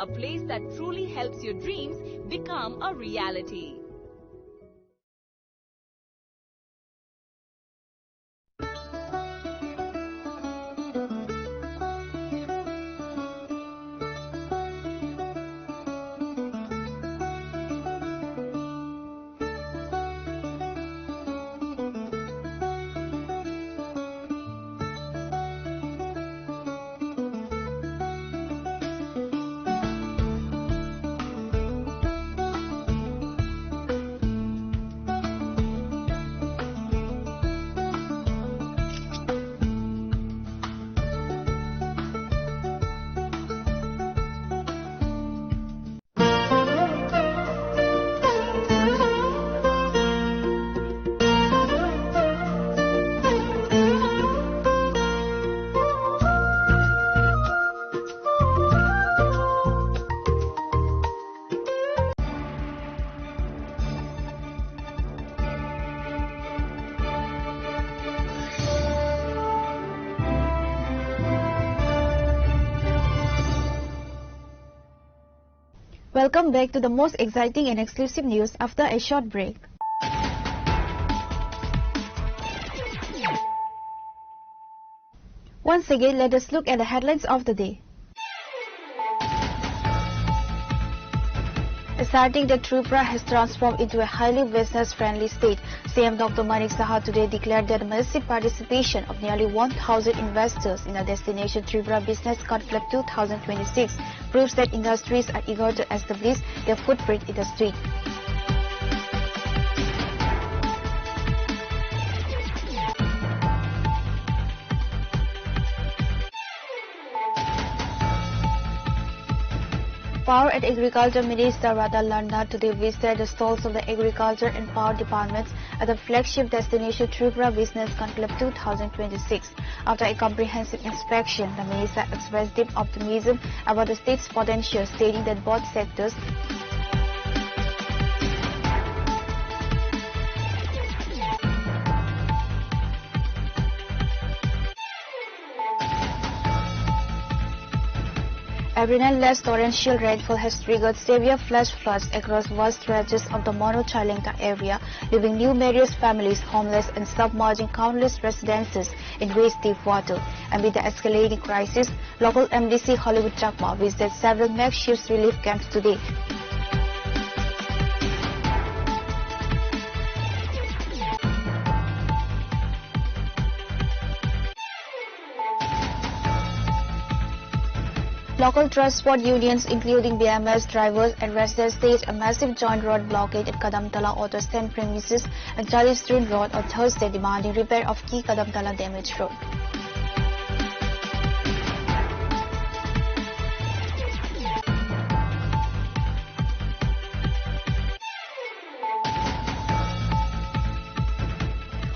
A place that truly helps your dreams become a reality. Welcome back to the most exciting and exclusive news after a short break. Once again, let us look at the headlines of the day. Asserting that Tripura has transformed into a highly business-friendly state, CM Dr. Manik Saha today declared that the massive participation of nearly 1,000 investors in the Destination Tripura Business Conclave 2026 proves that industries are eager to establish their footprint in the state. Power and Agriculture Minister Radha Landa today visited the stalls of the Agriculture and Power Departments at the flagship Destination Tripura Business Conclave 2026. After a comprehensive inspection, the minister expressed deep optimism about the state's potential, stating that both sectors a relentless torrential rainfall has triggered severe flash floods across vast stretches of the Mono-Chailengta area, leaving numerous families homeless and submerging countless residences in waist-deep water. Amid the escalating crisis, local MDC Hollywood Chakma visited several makeshift relief camps today. Local transport unions, including BMS drivers and residents, staged a massive joint road blockade at Kadamtala Auto Stand premises and Charlie Street Road on Thursday, demanding repair of key Kadamtala damaged road.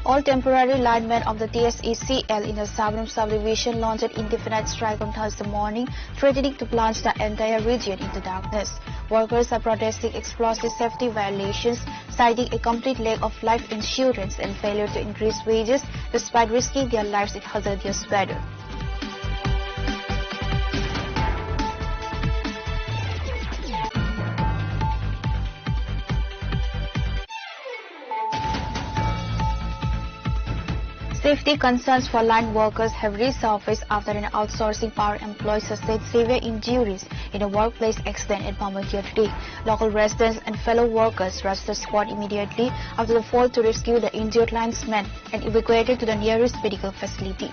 All temporary linemen of the TSECL in the Sabram subdivision launched an indefinite strike on Thursday morning, threatening to plunge the entire region into darkness. Workers are protesting explosive safety violations, citing a complete lack of life insurance and failure to increase wages despite risking their lives in hazardous weather. Safety concerns for line workers have resurfaced after an outsourcing power employee sustained severe injuries in a workplace accident at Bamakia today. Local residents and fellow workers rushed the spot immediately after the fall to rescue the injured linesman and evacuated to the nearest medical facility.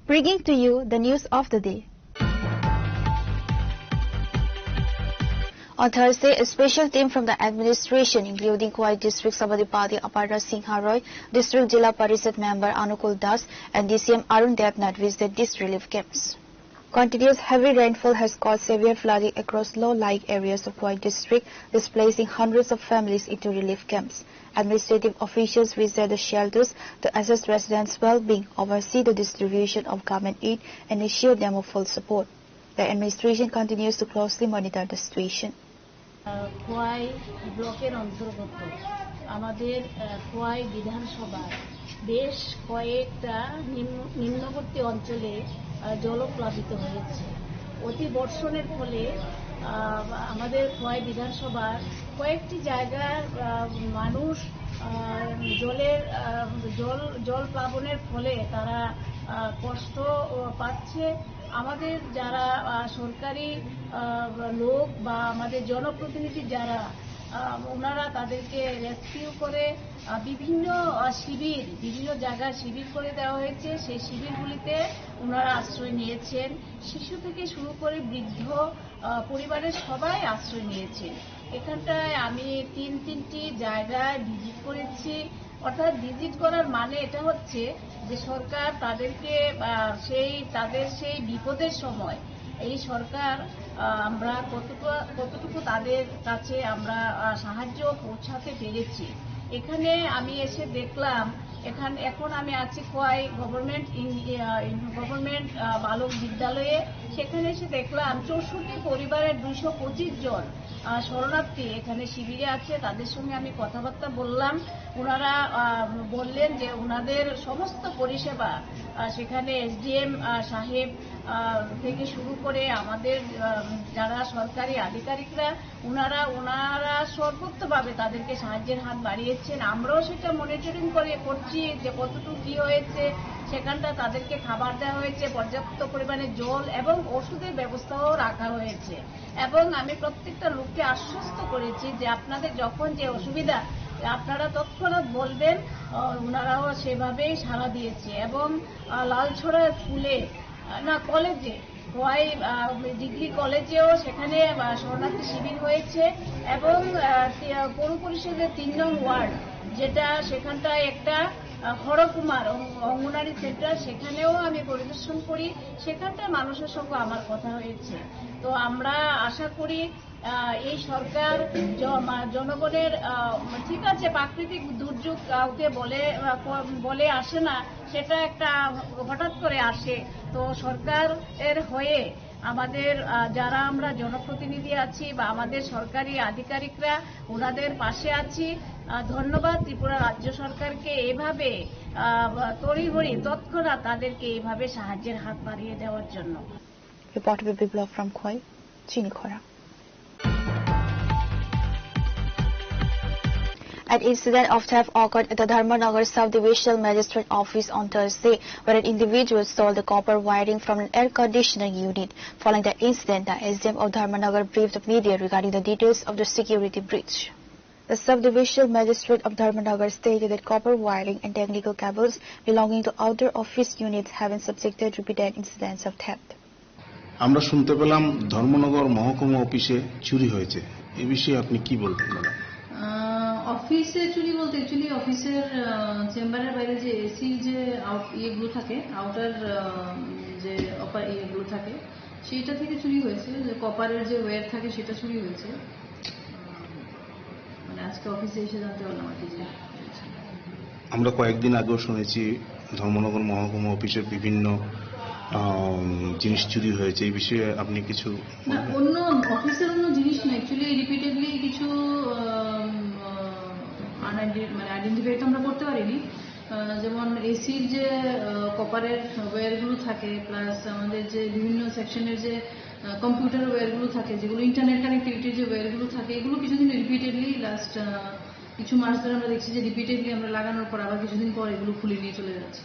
Bringing to you the news of the day. On Thursday, a special team from the administration, including Kuwait District Sabadipati Aparna Singha Roy, District Jilla Parishad member Anukul Das, and DCM Arun Devnath visited these relief camps. Continuous heavy rainfall has caused severe flooding across low-lying areas of Kuwait District, displacing hundreds of families into relief camps. Administrative officials visited the shelters to assess residents' well-being, oversee the distribution of government aid, and assure them of full support. The administration continues to closely monitor the situation. Khowai ব্লকের অন্তর্গত আমাদের খোয়াই বিধানসভার বেশ কয়েকটা নিম্নবর্তী অঞ্চলে জলপ্লাবিত হয়েছে। অতি বর্ষণের ফলে আমাদের খোয়াই বিধানসভার কয়েকটি জায়গার মানুষ জল প্লাবনের ফলে তারা কষ্ট পাচ্ছে। আমাদের যারা সরকারি লোক বা আমাদের জনপ্রতিনিধি যারা ওনারা তাদেরকে রেস্কিউ করে বিভিন্ন জায়গায় শিবির করে দেওয়া হয়েছে। সেই শিবিরগুলিতে ওনারা আশ্রয় নিয়েছেন। শিশু থেকে শুরু করে বৃদ্ধ পরিবারের সবাই আশ্রয় নিয়েছেন। এখানটায় আমি তিনটি জায়গায় ভিজিট করেছি। অর্থাৎ ভিজিট করার মানে এটা হচ্ছে যে সরকার তাদেরকে তাদের সেই বিপদের সময় এই সরকার আমরা কতটুকু তাদের কাছে আমরা সাহায্য পৌঁছাতে পেরেছি। এখানে আমি এসে দেখলাম এখন আমি আছি খোয়াই গভর্নমেন্ট বালক বিদ্যালয়ে। সেখানে এসে দেখলাম 64 পরিবারের 225 জন শরণার্থী এখানে শিবিরে আছে, তাদের সঙ্গে আমি কথাবার্তা বললাম। ওনারা বললেন যে ওনাদের সমস্ত পরিষেবা সেখানে এসডিএম সাহেব থেকে শুরু করে আমাদের যারা সরকারি আধিকারিকরা ওনারা সর্বোচ্চভাবে তাদেরকে সাহায্যের হাত বাড়িয়েছেন। আমরাও সেটা মনিটরিং করছি যে কতটুকু কি হয়েছে। সেখানটা তাদেরকে খাবার দেওয়া হয়েছে, পর্যাপ্ত পরিমাণে জল এবং ওষুধের ব্যবস্থাও রাখা হয়েছে। এবং আমি প্রত্যেকটা লোককে আশ্বস্ত করেছি যে আপনাদের যখন যে অসুবিধা আপনারা তৎক্ষণাৎ বলবেন। ওনারাও সেভাবেই সাড়া দিয়েছে। এবং লালছড়া স্কুলে কলেজে ডিগ্রি কলেজেও সেখানে শরণার্থী শিবির হয়েছে এবং পৌর পরিষদের 3 নং ওয়ার্ড যেটা সেখানটায় একটা হরকুমার অঙ্গনারী সেন্টার, সেখানেও আমি পরিদর্শন করি। সেখানটায় মানুষের সঙ্গে আমার কথা হয়েছে। তো আমরা আশা করি এই সরকার জনগণের ঠিক আছে প্রাকৃতিক দুর্যোগ কাউকে বলে আসে না, সেটা একটা হঠাৎ করে আসে। তো সরকারের হয়ে আমাদের যারা আমরা জনপ্রতিনিধি আছি বা আমাদের সরকারি আধিকারিকরা ওনাদের পাশে আছি। ধন্যবাদ ত্রিপুরা রাজ্য সরকারকে এভাবে তড়িঘড়ি তৎক্ষণাৎ তাদেরকে এইভাবে সাহায্যের হাত বাড়িয়ে দেওয়ার জন্য। Report Baby Blog from Khoi, Chinikhora. An incident of theft occurred at the Dharmanagar Subdivisional Magistrate Office on Thursday, where an individual stole the copper wiring from an air conditioning unit. Following the incident, the SDM of Dharmanagar briefed the media regarding the details of the security breach. The Subdivisional Magistrate of Dharmanagar stated that copper wiring and technical cables belonging to outdoor office units have been subjected to repeated incidents of theft. আমরা শুনতে পেলাম ধর্মনগর মহকুমা অফিসে চুরি হয়েছে, এই বিষয়ে আপনি কি বলবেন? অফিসে চুরি বলতে অ্যাকচুয়ালি অফিসের চেম্বারের বাইরে যে এসি যে ইয়েগুলো থাকে, আউটার যে ইয়েগুলো থাকে, সেইটা থেকে চুরি হয়েছে। যে কপারের যে ওয়্যার থাকে সেটা চুরি হয়েছে। মানে আজকে অফিসে এসে জানতে পারলাম আর কি। যে আমরা কয়েকদিন আগেও শুনেছি ধর্মনগর মহকুমা অফিসের বিভিন্ন জিনিস চুরি হয়েছে, এই বিষয়ে আপনি কিছু? অন্য অফিসের অন্য জিনিস না, অ্যাকচুয়ালি রিপিটেডলি কিছু মানে আইডেন্টিফাই তো আমরা করতে পারিনি। যেমন এসির যে কপারের ওয়্যারগুলো থাকে, প্লাস আমাদের যে বিভিন্ন সেকশনের যে কম্পিউটার ওয়্যারগুলো থাকে, যেগুলো ইন্টারনেট কানেক্টিভিটির যে ওয়্যারগুলো থাকে, এগুলো কিছুদিন রিপিটেডলি লাস্ট কিছু মাস ধরে আমরা দেখছি যে রিপিটেডলি আমরা লাগানোর পর আবার কিছুদিন পর এগুলো খুলে নিয়ে চলে যাচ্ছে।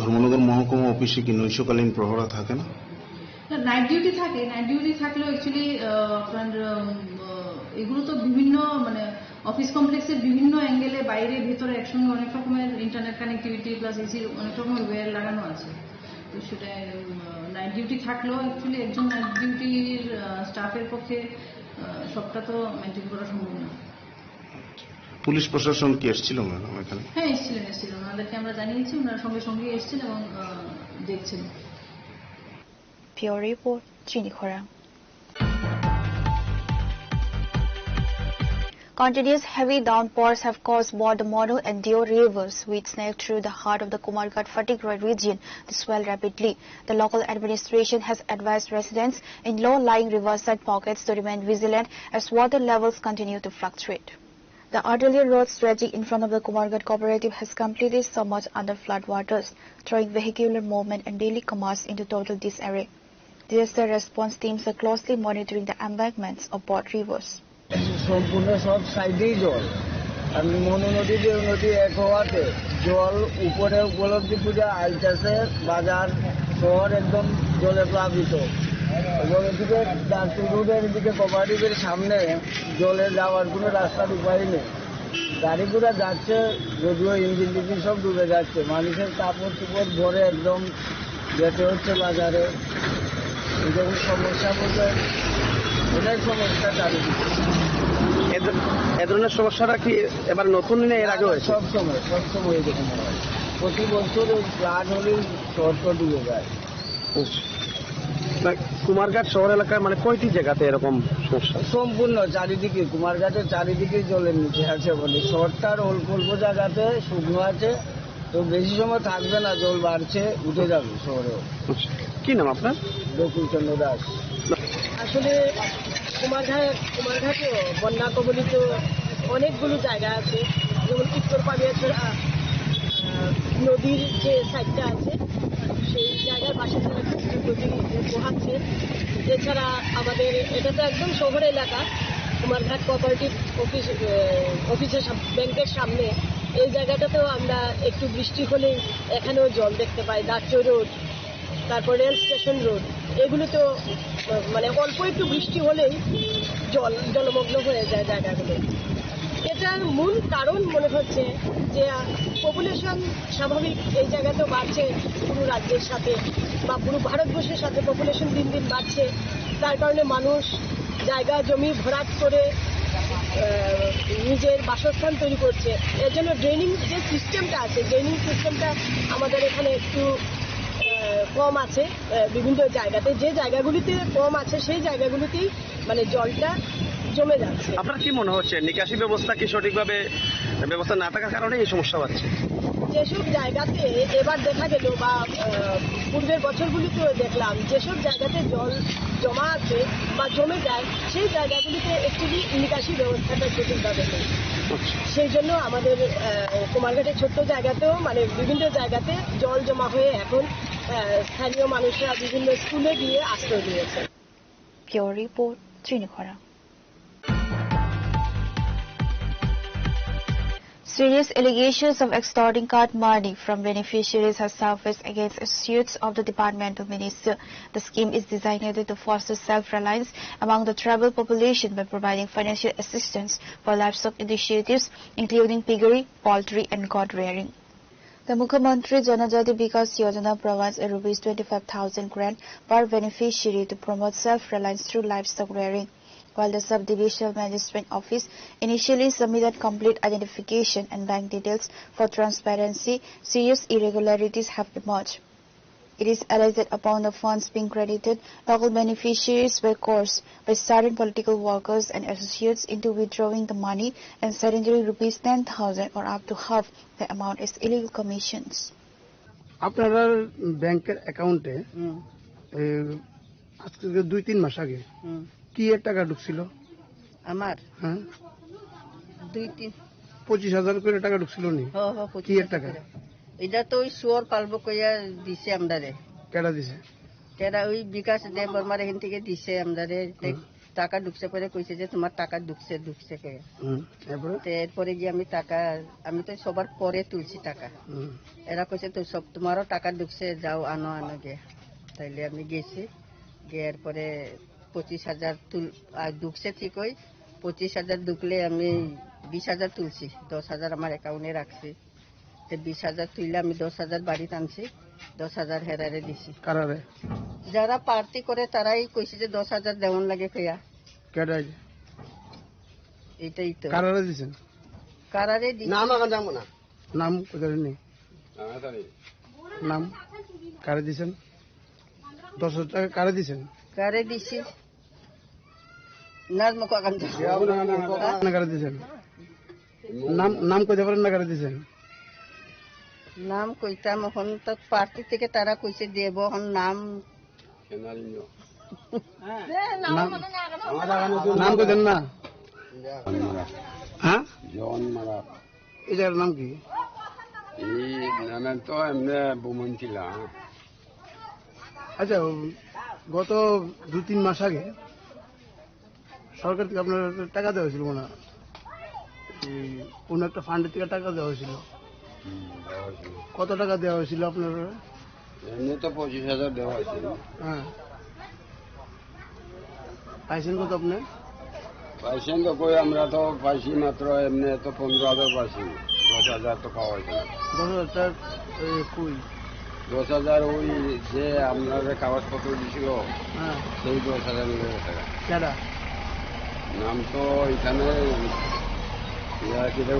ধর্মনগর মহকুমা অফিসে কি নৈশকালীন প্রহরা থাকে না? নাইট ডিউটি থাকে। নাইট ডিউটি থাকলেও অ্যাকচুয়ালি আপনার এগুলো তো বিভিন্ন মানে অফিস কমপ্লেক্সের বিভিন্ন অ্যাঙ্গেলে বাইরে ভেতরে একসঙ্গে অনেক রকমের ইন্টারনেট কানেক্টিভিটি প্লাস এসির অনেক রকমের ওয়্যার লাগানো আছে। তো সেটা নাইট ডিউটি থাকলেও অ্যাকচুয়ালি একজন নাইট ডিউটির স্টাফের পক্ষে সবটা তো মেনটেন করা সম্ভব না। পুলিশ প্রশাসন কি এসেছিল ম্যাডাম এখানে? হ্যাঁ এসেছিলেন। ওনাদেরকে আমরা জানিয়েছি, ওনারা সঙ্গে সঙ্গে এসেছেন এবং দেখছেন। Pure Report, Chinikhora. Continuous heavy downpours have caused both the Mono and Dio rivers, which snake through the heart of the Kumarghat-Fatehgarh region, to swell rapidly. The local administration has advised residents in low-lying riverside pockets to remain vigilant as water levels continue to fluctuate. The Artillery Road stretching in front of the Kumarghat cooperative has completely submerged under floodwaters, throwing vehicular movement and daily commerce into total disarray. Disaster response teams are closely monitoring the embankments of both rivers. সম্পূর্ণ সব সাইডেই জল, আর মনু নদী দেও নদী এক হওয়াতে জল উপরে উপলব্ধি পূজা আইতাছে, বাজার শহর একদম জলে প্লাবিত। এবং এদিকে দাসপুর রোডের এদিকে কোপারেটিভের সামনে জলে যাওয়ার কোনো রাস্তার উপায় নেই। গাড়ি ঘোড়া যাচ্ছে যদিও ইঞ্জিন টিঞ্জিন সব ডুবে যাচ্ছে। মানুষের কাপড় চোপড় ভরে একদম যেতে হচ্ছে বাজারে। এরকম সমস্যা বলতে অনেক সমস্যা চারিদিকে। এ ধরনের সমস্যাটা কি এবার নতুন না এর আগে হয়েছে? সবসময় এরকম হয়। প্রতি বছর ফ্লাড হলেই শহর ডুবে যায়। কুমারঘাট শহর এলাকায় মানে কয়টি জায়গাতে এরকম সমস্যা? সম্পূর্ণ চারিদিকে কুমারঘাটের চারিদিকে জলের নিচে আছে বলে। শহরটার অল্প অল্প জায়গাতে শুকনো আছে, তো বেশি সময় থাকবে না, জল বাড়ছে উঠে যাবে শহরেও। কি নাম আপনার? বকুল চন্দ্র দাস। আসলে কুমারঘাটেও বন্যা কবলিত অনেকগুলো জায়গা আছে, যেমন উত্তর পানিয়াছড়া নদীর যে সাইডটা আছে সেই জায়গার পাশে যারা নদী পোহাচ্ছে। এছাড়া আমাদের এটা তো একদম শহর এলাকা, কুমারঘাট কোঅপারেটিভ অফিসের ব্যাংকের সামনে এই জায়গাটাতেও আমরা একটু বৃষ্টি হলেই এখানেও জল দেখতে পাই। দাঁড়চৈ রোড, তারপর রেল স্টেশন রোড, এগুলো তো মানে অল্প একটু বৃষ্টি হলেই জলমগ্ন হয়ে যায় জায়গাগুলো। এটার মূল কারণ মনে হচ্ছে যে পপুলেশন স্বাভাবিক এই জায়গাতেও বাড়ছে, পুরো রাজ্যের সাথে বা পুরো ভারতবর্ষের সাথে পপুলেশন দিন দিন বাড়ছে। তার কারণে মানুষ জায়গা জমি ভরাট করে নিজের বাসস্থান তৈরি করছে। এর জন্য ড্রেনিং যে সিস্টেমটা আছে, ড্রেনিং সিস্টেমটা আমাদের এখানে একটু কম আছে বিভিন্ন জায়গাতে। যে জায়গাগুলিতে কম আছে সেই জায়গাগুলিতেই মানে জলটা জমে যাচ্ছে। আপনার কি মনে হচ্ছে নিকাশি ব্যবস্থা কি সঠিকভাবে ব্যবস্থা না থাকার কারণে এই সমস্যা হচ্ছে? যেসব জায়গাতে এবার দেখা গেল বা পূর্বের বছরগুলিতেও দেখলাম, যেসব জায়গাতে জল জমা আছে বা জমে যায় সেই জায়গাগুলিতে একটু নিকাশি ব্যবস্থাটা সঠিকভাবে নেই। সেই জন্য আমাদের কুমারঘাটের ছোট্ট জায়গাতেও মানে বিভিন্ন জায়গাতে জল জমা হয়ে এখন স্থানীয় মানুষরা বিভিন্ন স্কুলে গিয়ে আশ্রয় নিয়েছে। Pure Report, Trinikhara. Serious allegations of extorting card money from beneficiaries have surfaced against associates of the departmental minister. The scheme is designed to foster self-reliance among the tribal population by providing financial assistance for livestock initiatives, including piggery, poultry, and goat rearing. The Mukhyamantri Janajati Vikas Yojana provides a Rs 25,000 grant per beneficiary to promote self-reliance through livestock rearing. While the Sub-Divisional Management Office initially submitted complete identification and bank details for transparency, serious irregularities have emerged. It is alleged that upon the funds being credited, local beneficiaries were coerced by certain political workers and associates into withdrawing the money and sending Rs 10,000 or up to half the amount as illegal commissions. আপনার ব্যাংকের অ্যাকাউন্টে আজকে 2-3 মাস আগে কি এর টাকা ঢুকছিল? আমার হ্যাঁ 25,000 করে টাকা ঢুকছিল নি? কি এর টাকা? এটা তো ওই শুয়োর পালবো কইয়া দিছে আমদারে। কেডা দিছে? কেডা ওই বিকাশ দেব বর্মার এখান থেকে দিছে আমদারে। টাকা ঢুকছে পরে কইছে যে তোমার টাকা ঢুকছে কইয়া। এরপরে গিয়ে আমি তো সবার পরে তুলছি টাকা। এরা কইছে তো সব তোমারও টাকা ঢুকছে, যাও আনো গিয়ে। তাইলে আমি গেছি, গিয়ে পরে 25,000 ঢুকছে ঠিক ওই 25,000 ঢুকলে আমি 20,000 তুলছি, 10,000 আমার অ্যাকাউন্টে রাখছি। 20,000 তুললে আমি 10,000 বাড়িতে আনছি, 10,000 হেরারে দিছি। কারারে? যারা পার্টি করে তারাই কইছে যে 10,000 দেওয়ান লাগে কইয়া। কেডা? এইটাই তো। কারারে দিছেন? কারারে দিছি। নাম আগা জানো না? নাম কোথায় নেই? নাম কারে দিছেন? 10,000 টাকা কারে দিছেন? কারে দিছি নাজমুক আকান না কারে দিছেন? নাম কইতে পারেন না কারে দিছেন? নাম কইতাম এখন তো পার্টি থেকে তারা কইছে দেব, এখন নাম নাম কইতেন না? হ্যাঁ এই জায়গার নাম কি? তো এমনি বুমন ছিল। আচ্ছা, গত 2-3 মাস আগে সরকার থেকে আপনার টাকা দেওয়া হয়েছিল না? কোন একটা ফান্ডের থেকে টাকা দেওয়া হয়েছিল? কত টাকা দেওয়া হয়েছিল আপনার? এমনি তো 25,000 দেওয়া হয়েছিল। হ্যাঁ, পাইছেন কত আপনি? পাইছেন তো কই, আমরা তো পাইছি মাত্র এমনি তো 15,000 পাইছি, 10,000 তো পাওয়া হয়েছিল। 10,000 কই? 10,000 ওই যে আপনার কাগজপত্র দিছিল সেই 10,000 টাকা। কেডা নাম তো এখানে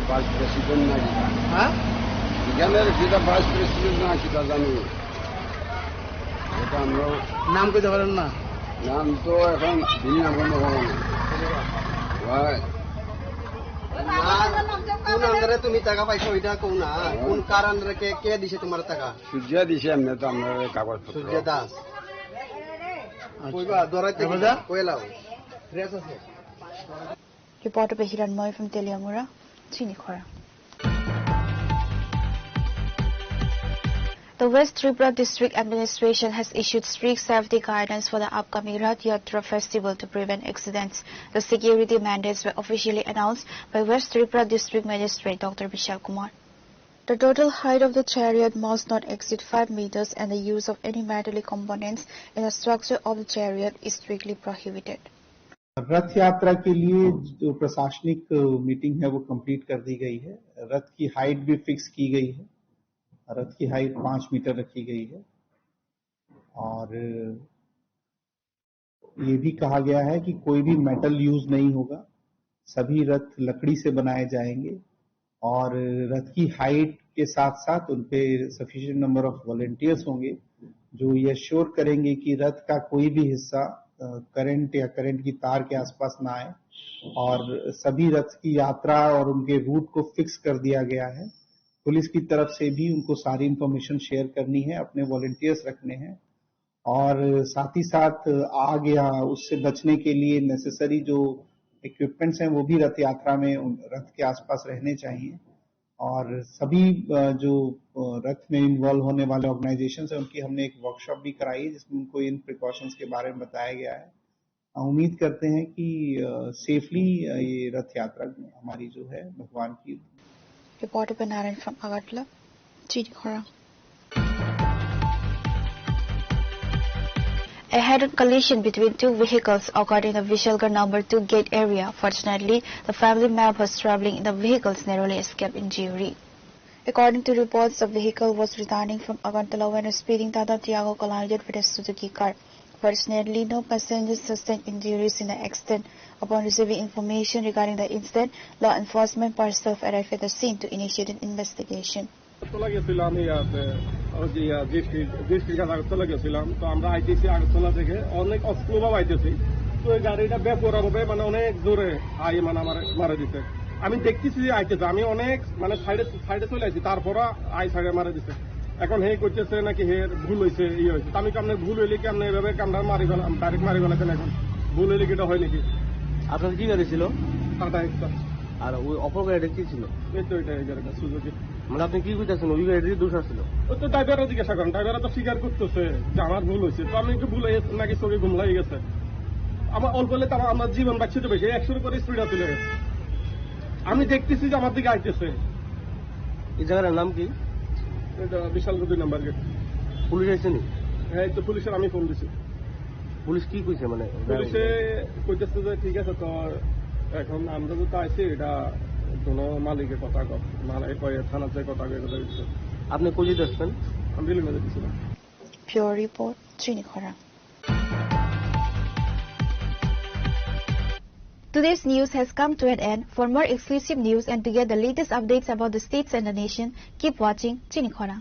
ভাইস প্রেসিডেন্ট নাকি? হ্যাঁ, এখানের সেটা ভাইস প্রেসিডেন্ট না সেটা জানি। এটা আমরা নাম কইতে পারেন না? নাম তো এখন দিন এখন কোন আন্দারে তুমি টাকা পাইছো ওইটা কোন না? কোন কার আন্দারে কে দিছে তোমার টাকা? সূর্য দিছে এমনি তো আমরা কাগজপত্র। সূর্য দাস কইবা দরাইতে কইলাও Reporter Behiran Moy from Teliamura, Chinikhora. The West Tripura District Administration has issued strict safety guidance for the upcoming Rath Yatra festival to prevent accidents. The security mandates were officially announced by West Tripura District Magistrate Dr. Vishal Kumar. The total height of the chariot must not exceed 5 meters and the use of any metallic components in the structure of the chariot is strictly prohibited. रथ यात्रा के लिए जो प्रशासनिक meeting है वो complete कर दी गई है। रथ की हाइट भी फिक्स की गई है। रथ की हाइट 5 मीटर रखी गई है और ये भी कहा गया है कि कोई भी मेटल यूज नहीं होगा। सभी रथ लकड़ी से बनाए जाएंगे और रथ की हाइट के साथ साथ उनपे सफिशिएंट नंबर ऑफ वॉलंटियर्स होंगे जो ये श्योर करेंगे कि रथ का कोई भी हिस्सा करंट या करंट की तार के आसपास ना आए और सभी रथ की यात्रा और उनके रूट को फिक्स कर दिया गया है। पुलिस की तरफ से भी उनको सारी इंफॉर्मेशन शेयर करनी है, अपने वॉलंटियर्स रखने हैं और साथ ही साथ आग या उससे बचने के लिए नेसेसरी जो इक्विपमेंट्स हैं वो भी रथ यात्रा में रथ के आसपास रहने चाहिए और सभी जो रथ में इन्वॉल्व होने वाले ऑर्गेनाइजेशंस हैं उनकी हमने एक वर्कशॉप भी कराई है जिसमें उनको इन प्रिकॉशंस के बारे में बताया गया है। उम्मीद करते हैं कि सेफली ये रथ यात्रा हमारी जो है भगवान की। Reporter Banaran from Agartala, Chinikhora. A head-on collision between two vehicles occurred in the Vishalgarh number 2 gate area. Fortunately, the family members traveling in the vehicles narrowly escaped injury. According to reports, the vehicle was returning from Agartala when a speeding Tata Tiago collided with a Suzuki car. Fortunately, no passengers sustained injuries in the accident. Upon receiving information regarding the incident, law enforcement personnel arrived at the scene to initiate an investigation. Agartala গেছিলাম আগরতলা গেছিলাম তো আমরা আইতেছি আগরতলা থেকে অনেক অস্ত্রভাব আইতেছি তো এই গাড়িটা বেপরোয়াভাবে মানে অনেক জোরে মানে আমার মারা দিতে আমি দেখতেছি যে আইতেছে আমি অনেক মানে সাইডে চলে আসছি তারপরও সাইডে মারা দিতে এখন হে করতেছে নাকি হে ভুল হয়েছে ইয়ে হয়েছে আমি কেমন ভুল হইলে কি আপনি এভাবে কামড়া মারি ফেলাম ডাইরেক্ট মারি ফেলাতেন এখন ভুল হইলে কি এটা হয় নাকি আপনার কি গাড়ি ছিল টাটা একটা আর ওই অপর গাড়িটা কি ছিল এই তো এটা এই গাড়িটা সুজুকি মানে আপনি কি বুঝতেছেন ওই গাড়ির দোষ ছিল ও তো ড্রাইভারও জিজ্ঞাসা করেন ড্রাইভারও তো স্বীকার করতেছে যে আমার ভুল হয়েছে তো আমি একটু ভুল হয়ে নাকি চোখে ঘুম লাগিয়ে গেছে আমার অল্প হলে তো আমার জীবন বাঁচিয়ে দেবে 100 করে স্পিডে চলে গেছে আমি দেখতেছি যে আমার দিকে আইতেছে এই জায়গার নাম কি এটা বিশালগড় 2 নাম্বার গেট পুলিশ আইছেনি হ্যাঁ তো পুলিশের আমি ফোন দিছি পুলিশ কি কইছে মানে পুলিশে কইতেছে যে ঠিক আছে তো এখন আমরা তো আইছি এটা কোনো মালিকের কথা মানে থানাতে কথা কয়ে আপনি কোথায় যাচ্ছেন আমি বিলিমে যাচ্ছিলাম Pure Report, Chinikhora. Today's news has come to an end. For more exclusive news and to get the latest updates about the states and the nation, keep watching Chinikhora.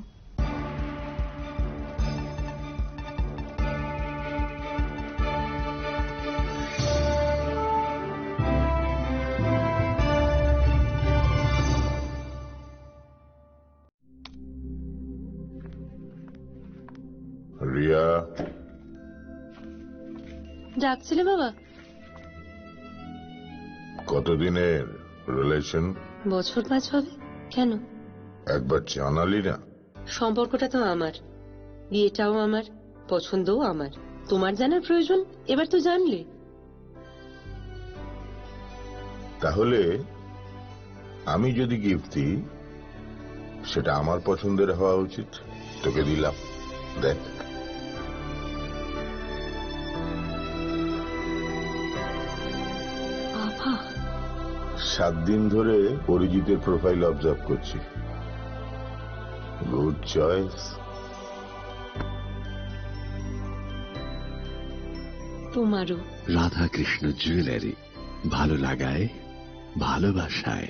Riya ডাকছিলে বাবা কতদিনের রিলেশন বছর 5 হবে কেন একবার জানালি না সম্পর্কটা তো আমার বিয়েটাও আমার পছন্দও আমার তোমার জানার প্রয়োজন এবার তো জানলে তাহলে আমি যদি গিফট দিই সেটা আমার পছন্দের হওয়া উচিত তোকে দিলাম দেখ 7 দিন ধরে অরিজিতের প্রোফাইল অবজার্ভ করছি গুড চয়েস তোমারও রাধা কৃষ্ণ জুয়েলারি ভালো লাগায় ভালোবাসায়